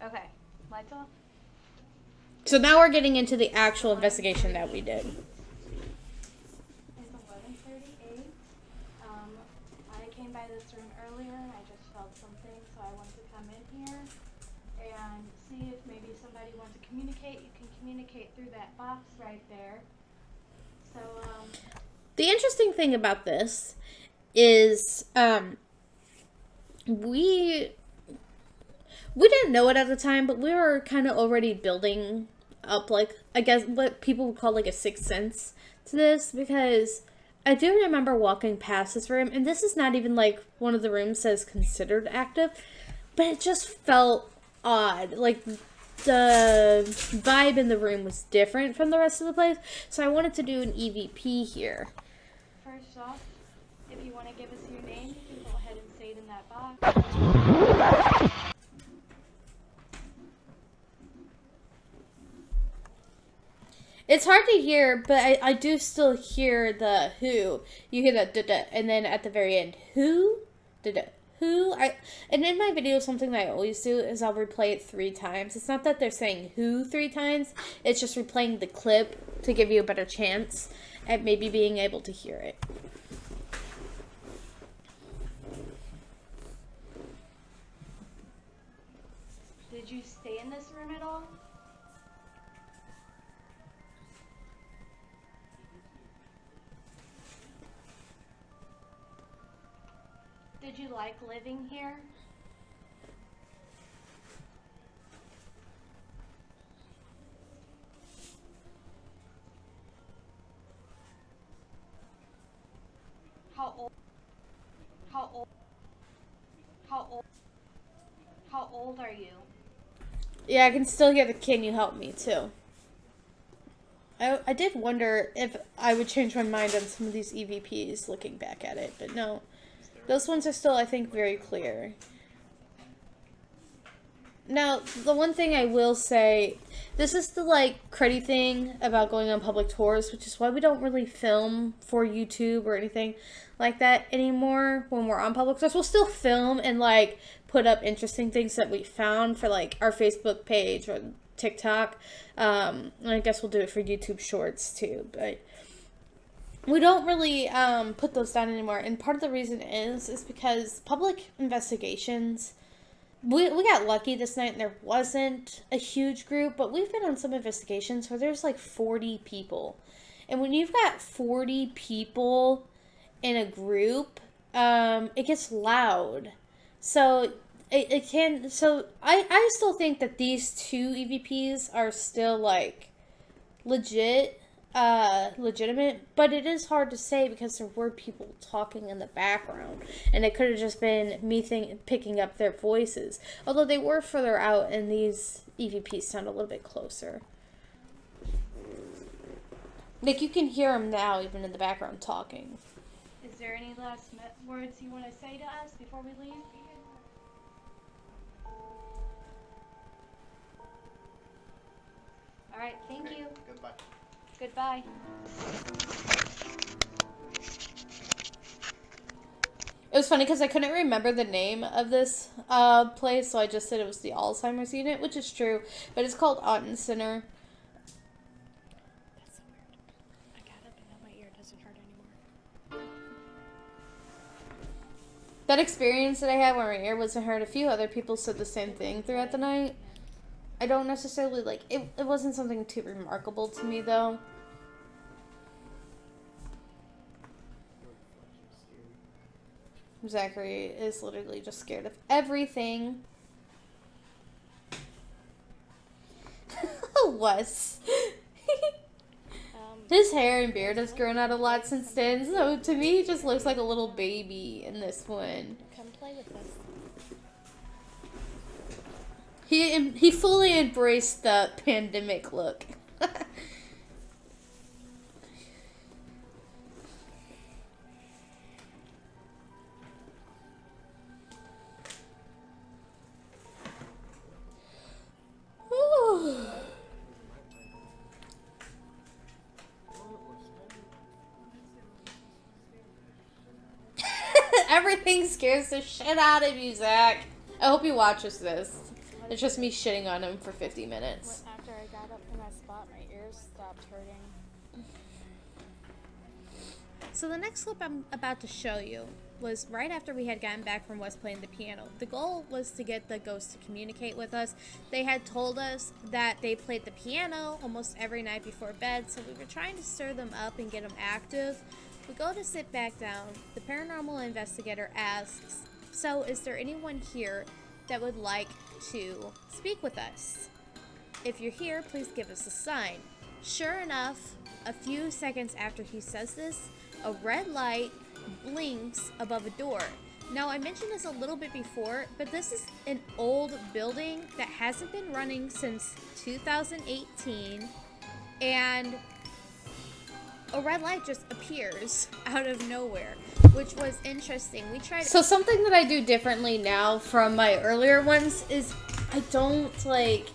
Okay, lights off. So now we're getting into the actual investigation that we did. It's 11:38. I came by this room earlier and I just felt something, so I wanted to come in here and see if maybe somebody wants to communicate. You can communicate through that box right there. So, The interesting thing about this is we didn't know it at the time, but we were kind of already building up, I guess what people would call a sixth sense to this, because I do remember walking past this room, and this is not even one of the rooms that is considered active, but it just felt odd. The vibe in the room was different from the rest of the place, so I wanted to do an EVP here. first off, if you want to give us your name, you can go ahead and say it in that box. It's hard to hear, but I do still hear the who. You hear the da-da, and then at the very end, who? Da-da. Who? And in my video, something that I always do is I'll replay it 3 times. It's not that they're saying who 3 times. It's just replaying the clip to give you a better chance at maybe being able to hear it. Did you stay in this room at all? Did you like living here? How old? How old? How old? How old are you? Yeah, I can still hear the "can you help me" too. I did wonder if I would change my mind on some of these EVPs looking back at it, but no. Those ones are still, I think, very clear. Now, the one thing I will say, this is the, like, cruddy thing about going on public tours, which is why we don't really film for YouTube or anything like that anymore when we're on public tours. We'll still film and, like, put up interesting things that we found for, like, our Facebook page or TikTok. And I guess we'll do it for YouTube Shorts, too, but we don't really put those down anymore. And part of the reason is because public investigations, we got lucky this night and there wasn't a huge group, but we've been on some investigations where there's like 40 people. And when you've got 40 people in a group, it gets loud. So it can, so I still think that these 2 EVPs are still like legitimate, but it is hard to say because there were people talking in the background, and it could have just been me picking up their voices, although they were further out and these EVPs sound a little bit closer. Like, you can hear them now even in the background talking. Is there any last words you want to say to us before we leave? All right, thank you. Goodbye. Goodbye. It was funny because I couldn't remember the name of this place, so I just said it was the Alzheimer's unit, which is true, but it's called Otten Center. That's so weird. I got up and now my ear doesn't hurt anymore. That experience that I had when my ear wasn't hurt, a few other people said the same thing throughout the night. I don't necessarily, like, it wasn't something too remarkable to me, though. Zachary is literally just scared of everything. Was. His hair and beard has grown out a lot since then, so to me he just looks like a little baby in this one. Come play with us. He fully embraced the pandemic look. Everything scares the shit out of you, Zach. I hope he watches this. It's just me shitting on him for 50 minutes. After I got up from that spot, my ears stopped hurting. So the next clip I'm about to show you was right after we had gotten back from West playing the piano. The goal was to get the ghosts to communicate with us. They had told us that they played the piano almost every night before bed, so we were trying to stir them up and get them active. We go to sit back down. The paranormal investigator asks, "So is there anyone here that would like to speak with us? If you're here, please give us a sign." Sure enough, a few seconds after he says this, a red light blinks above a door. Now, I mentioned this a little bit before, but this is an old building that hasn't been running since 2018, and a red light just appears out of nowhere, which was interesting. We tried. So something that I do differently now from my earlier ones is I don't, like,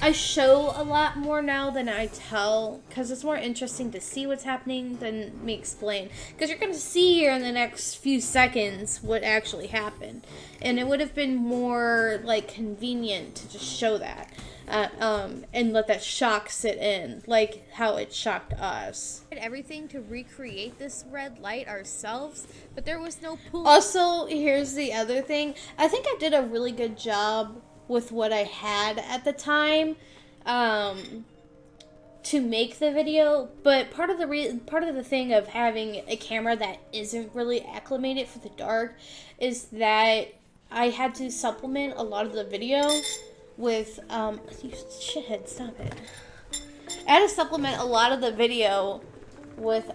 I show a lot more now than I tell, because it's more interesting to see what's happening than me explain. Because you're going to see here in the next few seconds what actually happened. And it would have been more, like, convenient to just show that. And let that shock sit in, like how it shocked us. We did everything to recreate this red light ourselves, but there was no pool. Also, here's the other thing. I think I did a really good job with what I had at the time to make the video, but part of the thing of having a camera that isn't really acclimated for the dark is that I had to supplement a lot of the video with you shithead, stop it. I had to supplement a lot of the video with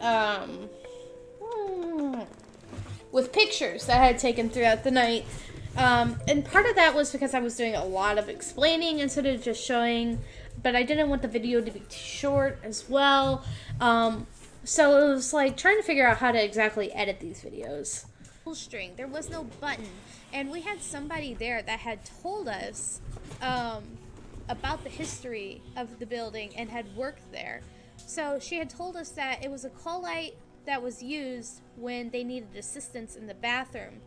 pictures that I had taken throughout the night. And part of that was because I was doing a lot of explaining instead of just showing, but I didn't want the video to be too short as well. So it was like trying to figure out how to exactly edit these videos. String. There was no button, and we had somebody there that had told us about the history of the building and had worked there. So she had told us that it was a call light that was used when they needed assistance in the bathroom.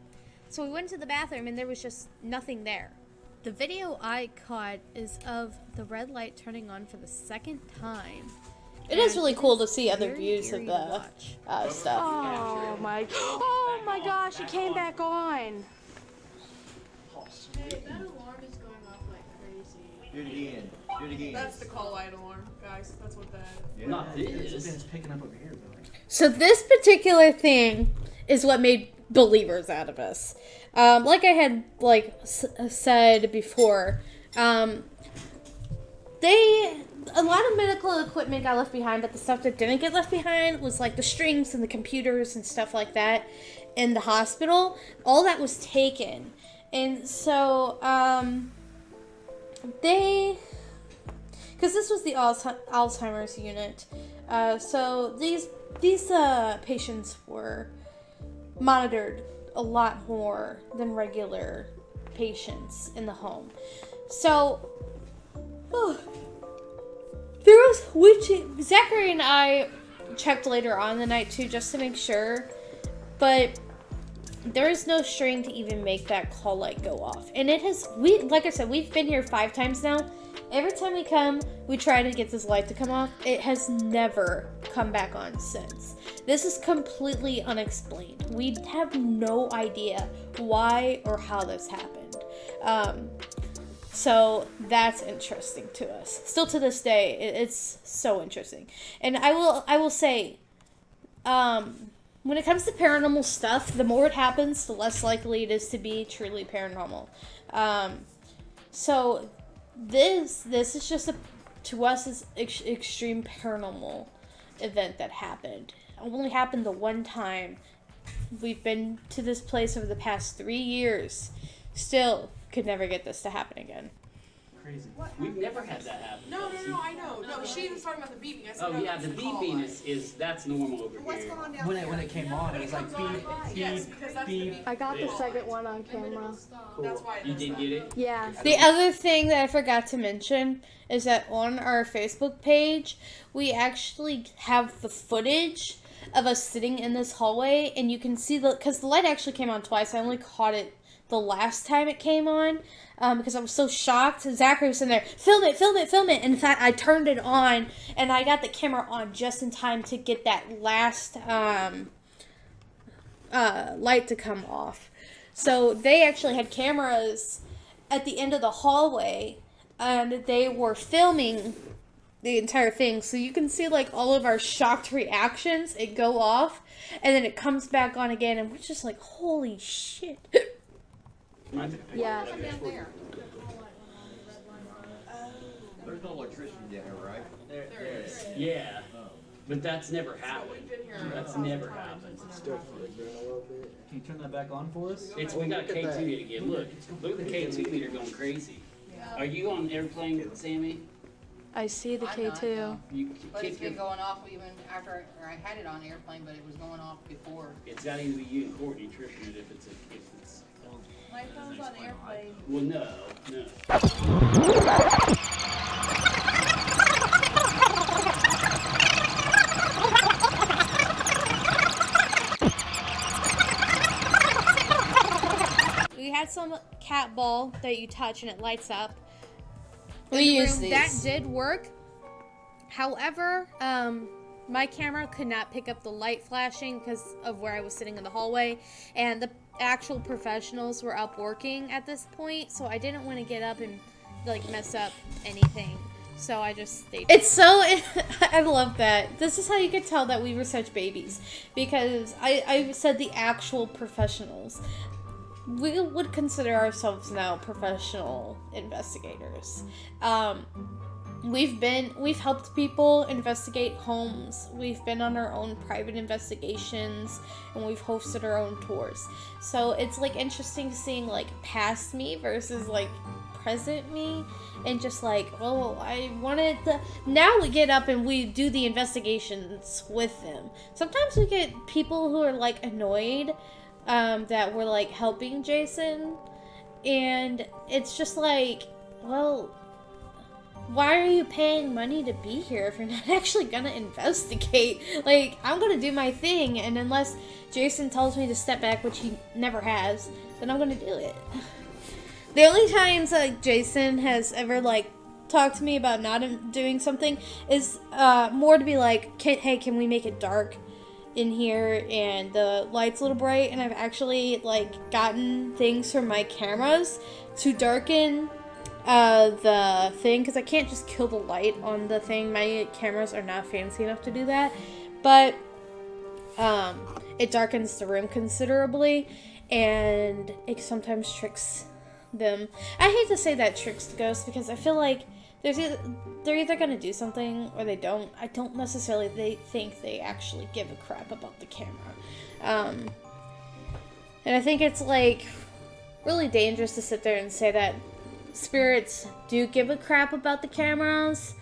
So we went to the bathroom and there was just nothing there. The video I caught is of the red light turning on for the second time. It is really cool to see other views of the stuff. Oh my gosh, it came back on. Hey, that alarm is going off like crazy. Do it again. Do it again. That's the call light alarm, guys. That's what that. Yeah. Not this. It's picking up over here, though. So this particular thing is what made believers out of us. Like I had said before, a lot of medical equipment got left behind, but the stuff that didn't get left behind was like the strings and the computers and stuff like that in the hospital. All that was taken. And so, because this was the Alzheimer's unit, so these patients were monitored a lot more than regular patients in the home. So, Zachary and I checked later on the night too, just to make sure, but there is no string to even make that call light go off. And like I said, we've been here 5 times now. Every time we come, we try to get this light to come off. It has never come back on since. This is completely unexplained. We have no idea why or how this happened. So that's interesting to us. Still to this day, it's so interesting. And I will say, when it comes to paranormal stuff, the more it happens, the less likely it is to be truly paranormal. So this is just to us is extreme paranormal event that happened. It only happened the one time. We've been to this place over the past 3 years. Still could never get this to happen again. Crazy. We've never had that happen. No, I know. No, she was talking about the beeping. I said, Oh no, yeah, that's the call beeping light. is that's normal over What's here. going on down When there? it came on, it was like beep, Yes, beep, because that's the beep. beep. I got the second one on camera. That's why it You does did that. get it? Yeah. The other thing that I forgot to mention is that on our Facebook page, we actually have the footage of us sitting in this hallway, and you can see because the light actually came on twice. I only caught it the last time it came on because I was so shocked. Zachary was in there, film it. And in fact, I turned it on, and I got the camera on just in time to get that last light to come off. So they actually had cameras at the end of the hallway, and they were filming the entire thing. So you can see like all of our shocked reactions. It go off, and then it comes back on again, and we're just like, holy shit. Yeah. Down there. There's no electricity down there, right? There it is. Yeah, but that's never happened. We've been here. That's never happened. Can you turn that back on for us? We got K2 again. Look at the K2 meter going crazy. Are you on airplane, Sammy? I see the I'm not, K2. no. You But it's kick your. been going off even after I had it on airplane, but it was going off before. It's got to be you and Courtney tripping it if it's. My phone's on airplane. Well, no. had some cat ball that you touch and it lights up. We use these. That did work. However, my camera could not pick up the light flashing because of where I was sitting in the hallway, and the actual professionals were up working at this point, so I didn't want to get up and like mess up anything. So I just stayed. It's so, I love that. This is how you could tell that we were such babies, because I said the actual professionals. We would consider ourselves now professional investigators. We've helped people investigate homes. We've been on our own private investigations, and we've hosted our own tours. So it's like interesting seeing like past me versus like present me, and just like, oh, I wanted the. Now we get up and we do the investigations with them. Sometimes we get people who are like annoyed that we're like helping Jason, and it's just like, well, why are you paying money to be here if you're not actually gonna investigate? Like, I'm gonna do my thing, and unless Jason tells me to step back, which he never has, then I'm gonna do it. The only times like Jason has ever like talked to me about not doing something is more to be like, hey, can we make it dark in here and the light's a little bright? And I've actually like gotten things from my cameras to darken the thing, because I can't just kill the light on the thing. My cameras are not fancy enough to do that, but it darkens the room considerably, and it sometimes tricks them. I hate to say that tricks the ghosts, because I feel like they're either gonna do something or they don't. I don't necessarily think they actually give a crap about the camera, and I think it's like really dangerous to sit there and say that spirits do give a crap about the cameras,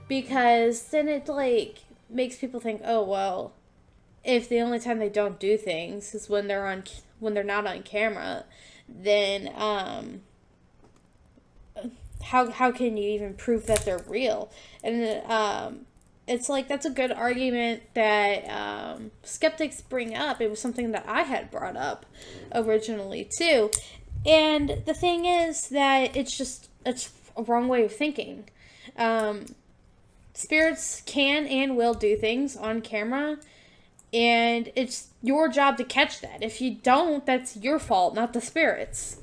because then it like makes people think, oh well, if the only time they don't do things is when they're not on camera, then how can you even prove that they're real? And it's like, that's a good argument that skeptics bring up. It was something that I had brought up originally too. And the thing is that it's a wrong way of thinking. Spirits can and will do things on camera, and it's your job to catch that. If you don't, that's your fault, not the spirits.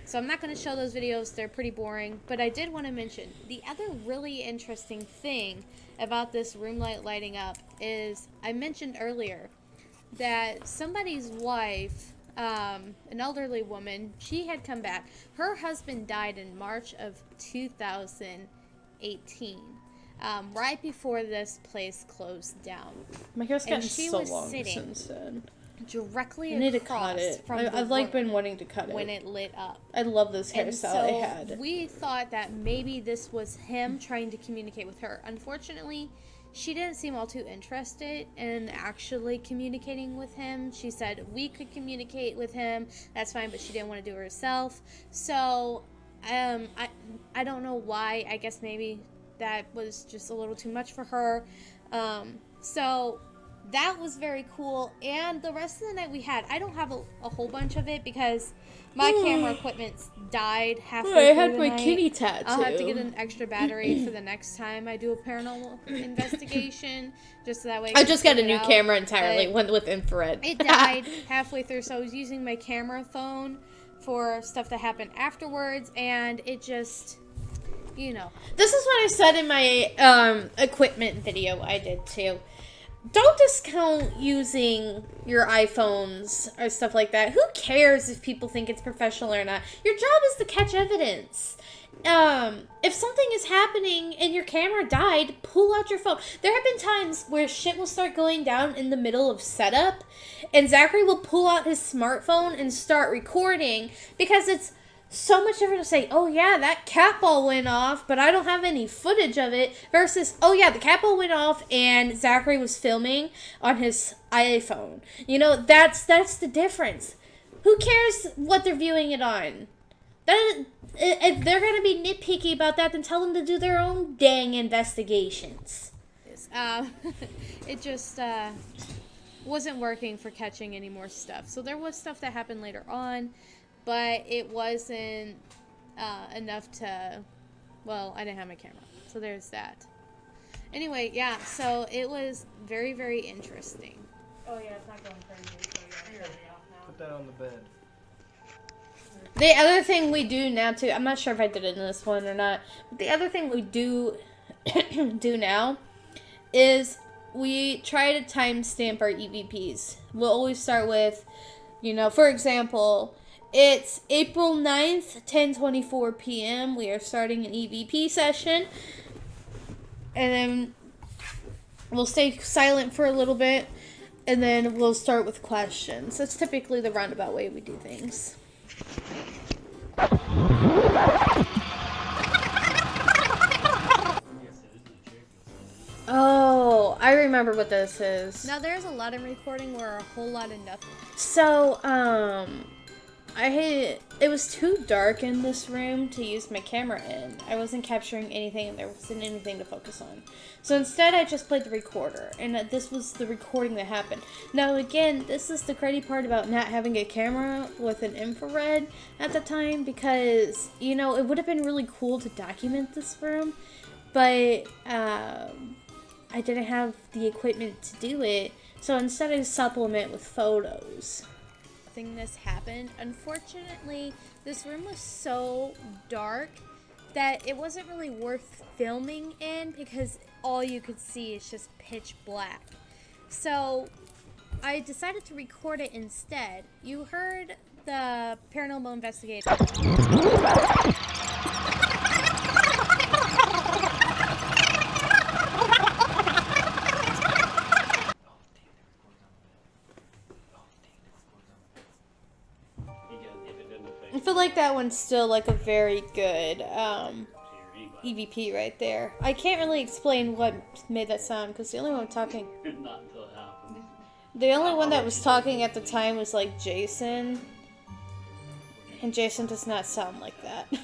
So I'm not going to show those videos. They're pretty boring. But I did want to mention the other really interesting thing about this room light lighting up is I mentioned earlier that somebody's wife, an elderly woman, she had come back. Her husband died in March of 2018, right before this place closed down. My hair's gotten so long since then. Directly I need to across cut it. from I've like been wanting to cut it when it lit up. I love this hairstyle I had. We thought that maybe this was him trying to communicate with her. Unfortunately, she didn't seem all too interested in actually communicating with him. She said we could communicate with him, that's fine, but she didn't want to do it herself. So I don't know why. I guess maybe that was just a little too much for her. So that was very cool. And the rest of the night we had, I don't have a whole bunch of it because my camera equipment died halfway through I had the my night. kitty tattoo. I'll have to get an extra battery for the next time I do a paranormal investigation, just so that way I just got a new out. camera entirely, But one with infrared. it died halfway through, so I was using my camera phone for stuff that happened afterwards, and it just, you know. This is what I said in my equipment video I did too. Don't discount using your iPhones or stuff like that. Who cares if people think it's professional or not? Your job is to catch evidence. If something is happening and your camera died, pull out your phone. There have been times where shit will start going down in the middle of setup, and Zachary will pull out his smartphone and start recording, because it's so much different to say, oh yeah, that cat ball went off, but I don't have any footage of it, versus, oh yeah, the cat ball went off and Zachary was filming on his iPhone. You know, that's the difference. Who cares what they're viewing it on? If they're going to be nitpicky about that, then tell them to do their own dang investigations. It just wasn't working for catching any more stuff. So there was stuff that happened later on. but it wasn't enough to, well, I didn't have my camera, so there's that. Anyway, yeah, so it was very, very interesting. Oh yeah, it's not going crazy, so yeah, shut me off now. Put that on the bed. The other thing we do now too, I'm not sure if I did it in this one or not, but the other thing we do do now is we try to timestamp our EVPs. We'll always start with, for example, it's April 9th, 10:24 p.m. We are starting an EVP session. And then we'll stay silent for a little bit. And then we'll start with questions. That's typically the roundabout way we do things. Oh, I remember what this is. Now, there's a lot of recording where a whole lot of nothing. So, it was too dark in this room to use my camera in. I wasn't capturing anything, and there wasn't anything to focus on. So instead, I just played the recorder, and this was the recording that happened. Now, again, this is the crazy part about not having a camera with an infrared at the time, because, it would have been really cool to document this room, but, I didn't have the equipment to do it, so instead I supplement with photos. This happened. Unfortunately, this room was so dark that it wasn't really worth filming in because all you could see is just pitch black. So I decided to record it instead. You heard the paranormal investigator. I feel like that one's still like a very good EVP right there. I can't really explain what made that sound because the only one talking, Not until it happened. the only one that was talking at the time was like Jason, and Jason does not sound like that. This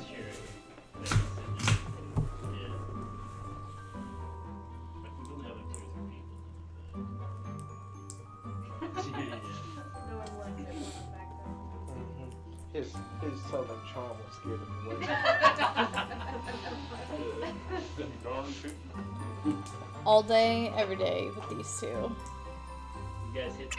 year, but we only have like 2 or 3 people. His southern charm was scared him away. All day, every day with these two. You guys hit.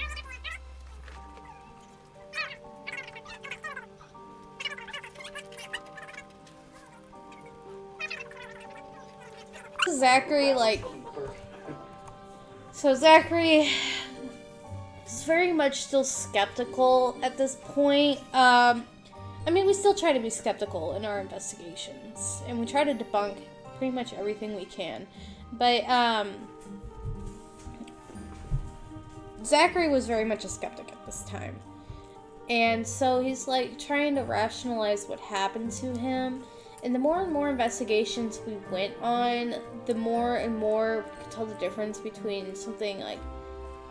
Zachary, so Zachary is very much still skeptical at this point. We still try to be skeptical in our investigations, and we try to debunk pretty much everything we can. But, Zachary was very much a skeptic at this time. And so he's, trying to rationalize what happened to him. And the more and more investigations we went on, the more and more we could tell the difference between something,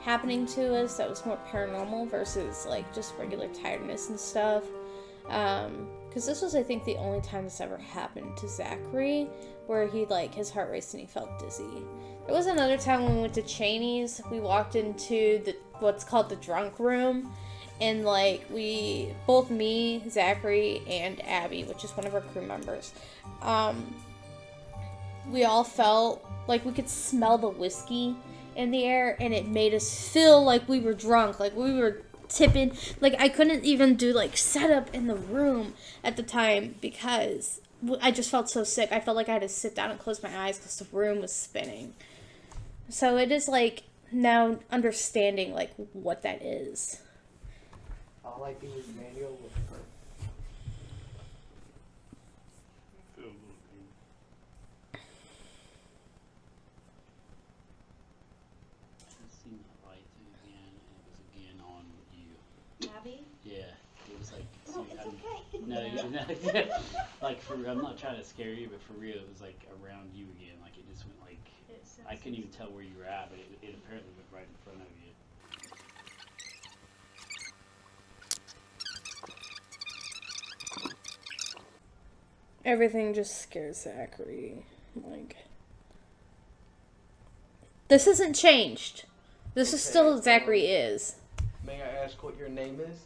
happening to us that was more paranormal versus, just regular tiredness and stuff. Because this was, I think, the only time this ever happened to Zachary, where he, his heart raced and he felt dizzy. There was another time when we went to Cheney's, we walked into what's called the drunk room, and, both me, Zachary, and Abby, which is one of our crew members, we all felt like we could smell the whiskey in the air, and it made us feel like we were drunk, like we were tipping. I couldn't even do setup in the room at the time because I just felt so sick. I felt like I had to sit down and close my eyes because the room was spinning. So it is now understanding what that is. All I do is manual with her. Abby? Yeah, it was Oh, it's okay. No, for real, I'm not trying to scare you, but for real, it was around you again. It just went I couldn't even tell where you were at, but it apparently went right in front of you. Everything just scares Zachary. This isn't changed. This is Okay, still who Zachary is. May I ask what your name is?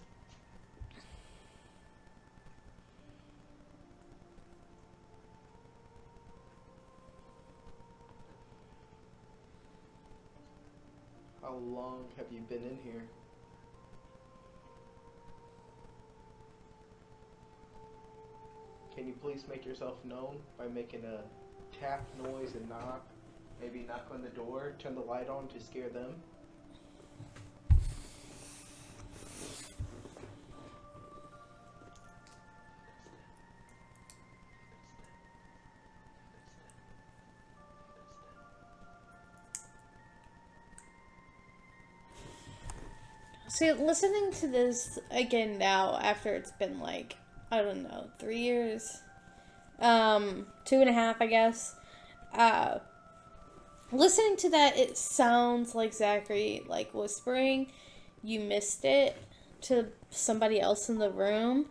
How long have you been in here? Can you please make yourself known by making a tap noise and knock? Maybe knock on the door, turn the light on to scare them? See, listening to this again now after it's been like, I don't know, 3 years, 2.5, I guess. Listening to that, it sounds like Zachary, like, whispering, "You missed it," to somebody else in the room.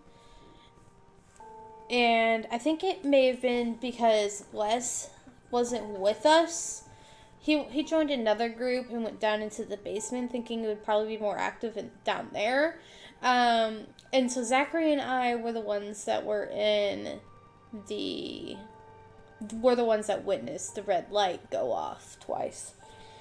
And I think it may have been because Wes wasn't with us. He joined another group and went down into the basement thinking it would probably be more active down there. And so Zachary and I were the ones that were the ones that witnessed the red light go off twice.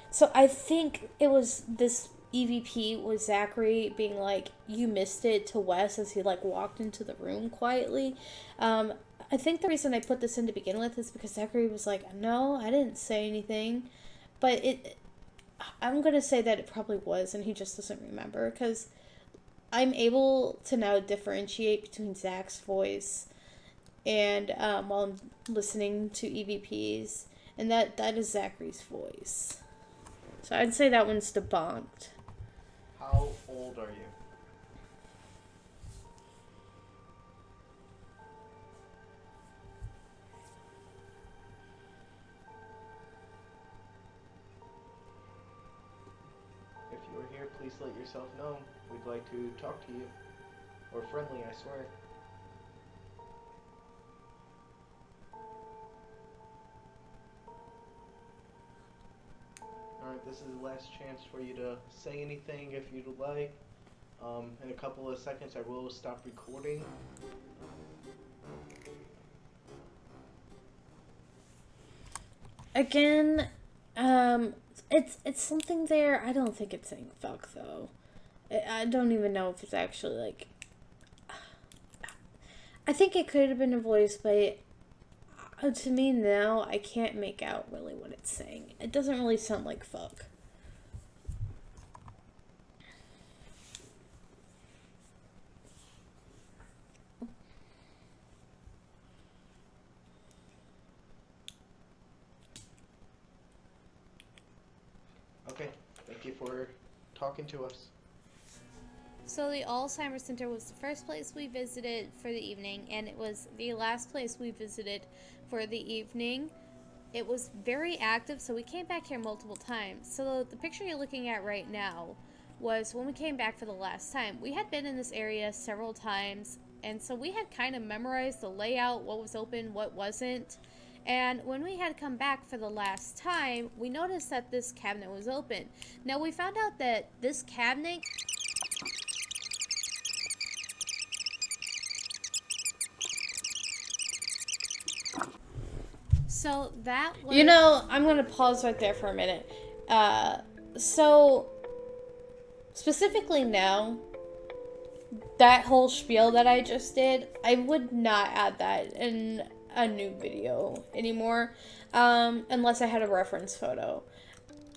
So I think it was this EVP was Zachary being like, "You missed it," to Wes as he like walked into the room quietly. I think the reason I put this in to begin with is because Zachary was like, "No, I didn't say anything." But I'm going to say that it probably was, and he just doesn't remember, because I'm able to now differentiate between Zach's voice and while I'm listening to EVPs, and that is Zachary's voice. So I'd say that one's debunked. How old are you? If you are here, please let yourself know. We'd like to talk to you. We're friendly, I swear. Alright, this is the last chance for you to say anything if you'd like. In a couple of seconds, I will stop recording. Again, it's something there. I don't think it's saying fuck, though. I don't even know if it's actually, like... I think it could have been a voice, but to me now, I can't make out really what it's saying. It doesn't really sound like fuck. Okay, thank you for talking to us. So the Alzheimer's Center was the first place we visited for the evening, and it was the last place we visited for the evening. It was very active, so we came back here multiple times. So the picture you're looking at right now was when we came back for the last time. We had been in this area several times, and so we had kind of memorized the layout, what was open, what wasn't. And when we had come back for the last time, we noticed that this cabinet was open. Now we found out that this cabinet... So that was... You know, I'm going to pause right there for a minute. So, specifically now, that whole spiel that I just did, I would not add that in a new video anymore, unless I had a reference photo.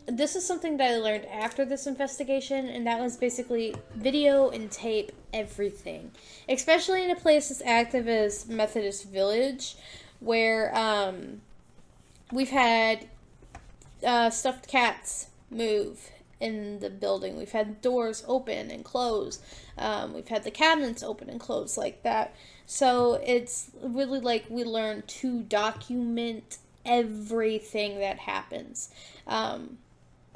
This is something that I learned after this investigation, and that was basically video and tape everything. Especially in a place as active as Methodist Village, where, we've had stuffed cats move in the building. We've had doors open and close. We've had the cabinets open and close like that. So it's really like we learn to document everything that happens.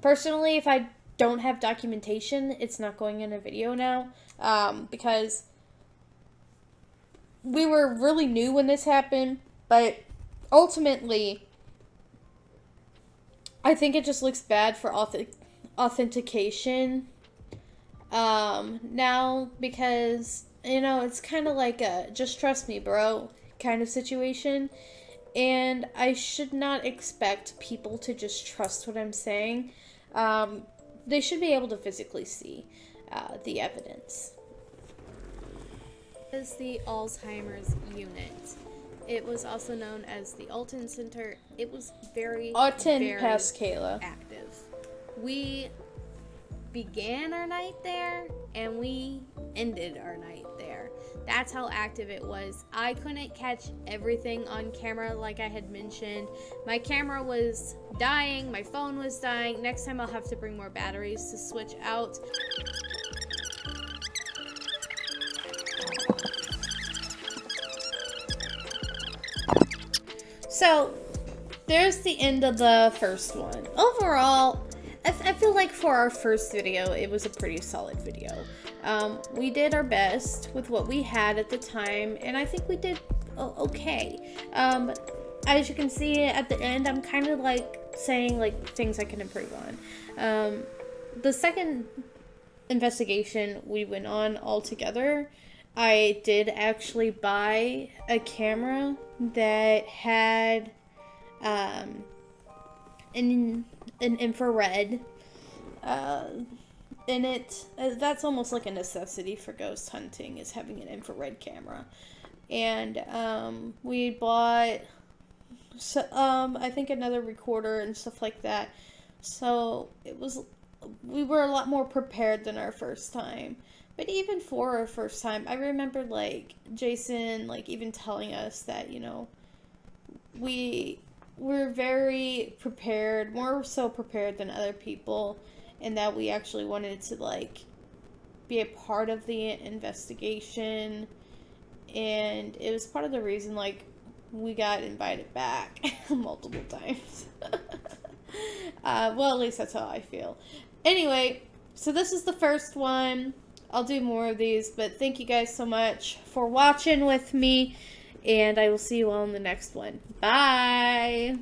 Personally, if I don't have documentation, it's not going in a video now, because we were really new when this happened, but ultimately, I think it just looks bad for authentication now, because, you know, it's kind of like a just trust me, bro kind of situation. And I should not expect people to just trust what I'm saying. They should be able to physically see the evidence. Is the Alzheimer's unit. It was also known as the Alton Center. It was very Past Kayla. active. We began our night there and we ended our night there. That's how active it was. I couldn't catch everything on camera like I had mentioned. My camera was dying, my phone was dying. Next time I'll have to bring more batteries to switch out. So, there's the end of the first one. Overall, I feel like for our first video, it was a pretty solid video. We did our best with what we had at the time, and I think we did okay. As you can see at the end, I'm kind of like saying like things I can improve on. The second investigation we went on all together, I did actually buy a camera that had an infrared in it. That's almost like a necessity for ghost hunting, is having an infrared camera. And we bought I think another recorder and stuff like that. So we were a lot more prepared than our first time. But even for our first time, I remember like Jason like even telling us that, you know, we're very prepared, more so prepared than other people, and that we actually wanted to like be a part of the investigation, and it was part of the reason like we got invited back multiple times. Well, at least that's how I feel. Anyway, so this is the first one. I'll do more of these, but thank you guys so much for watching with me, and I will see you all in the next one. Bye!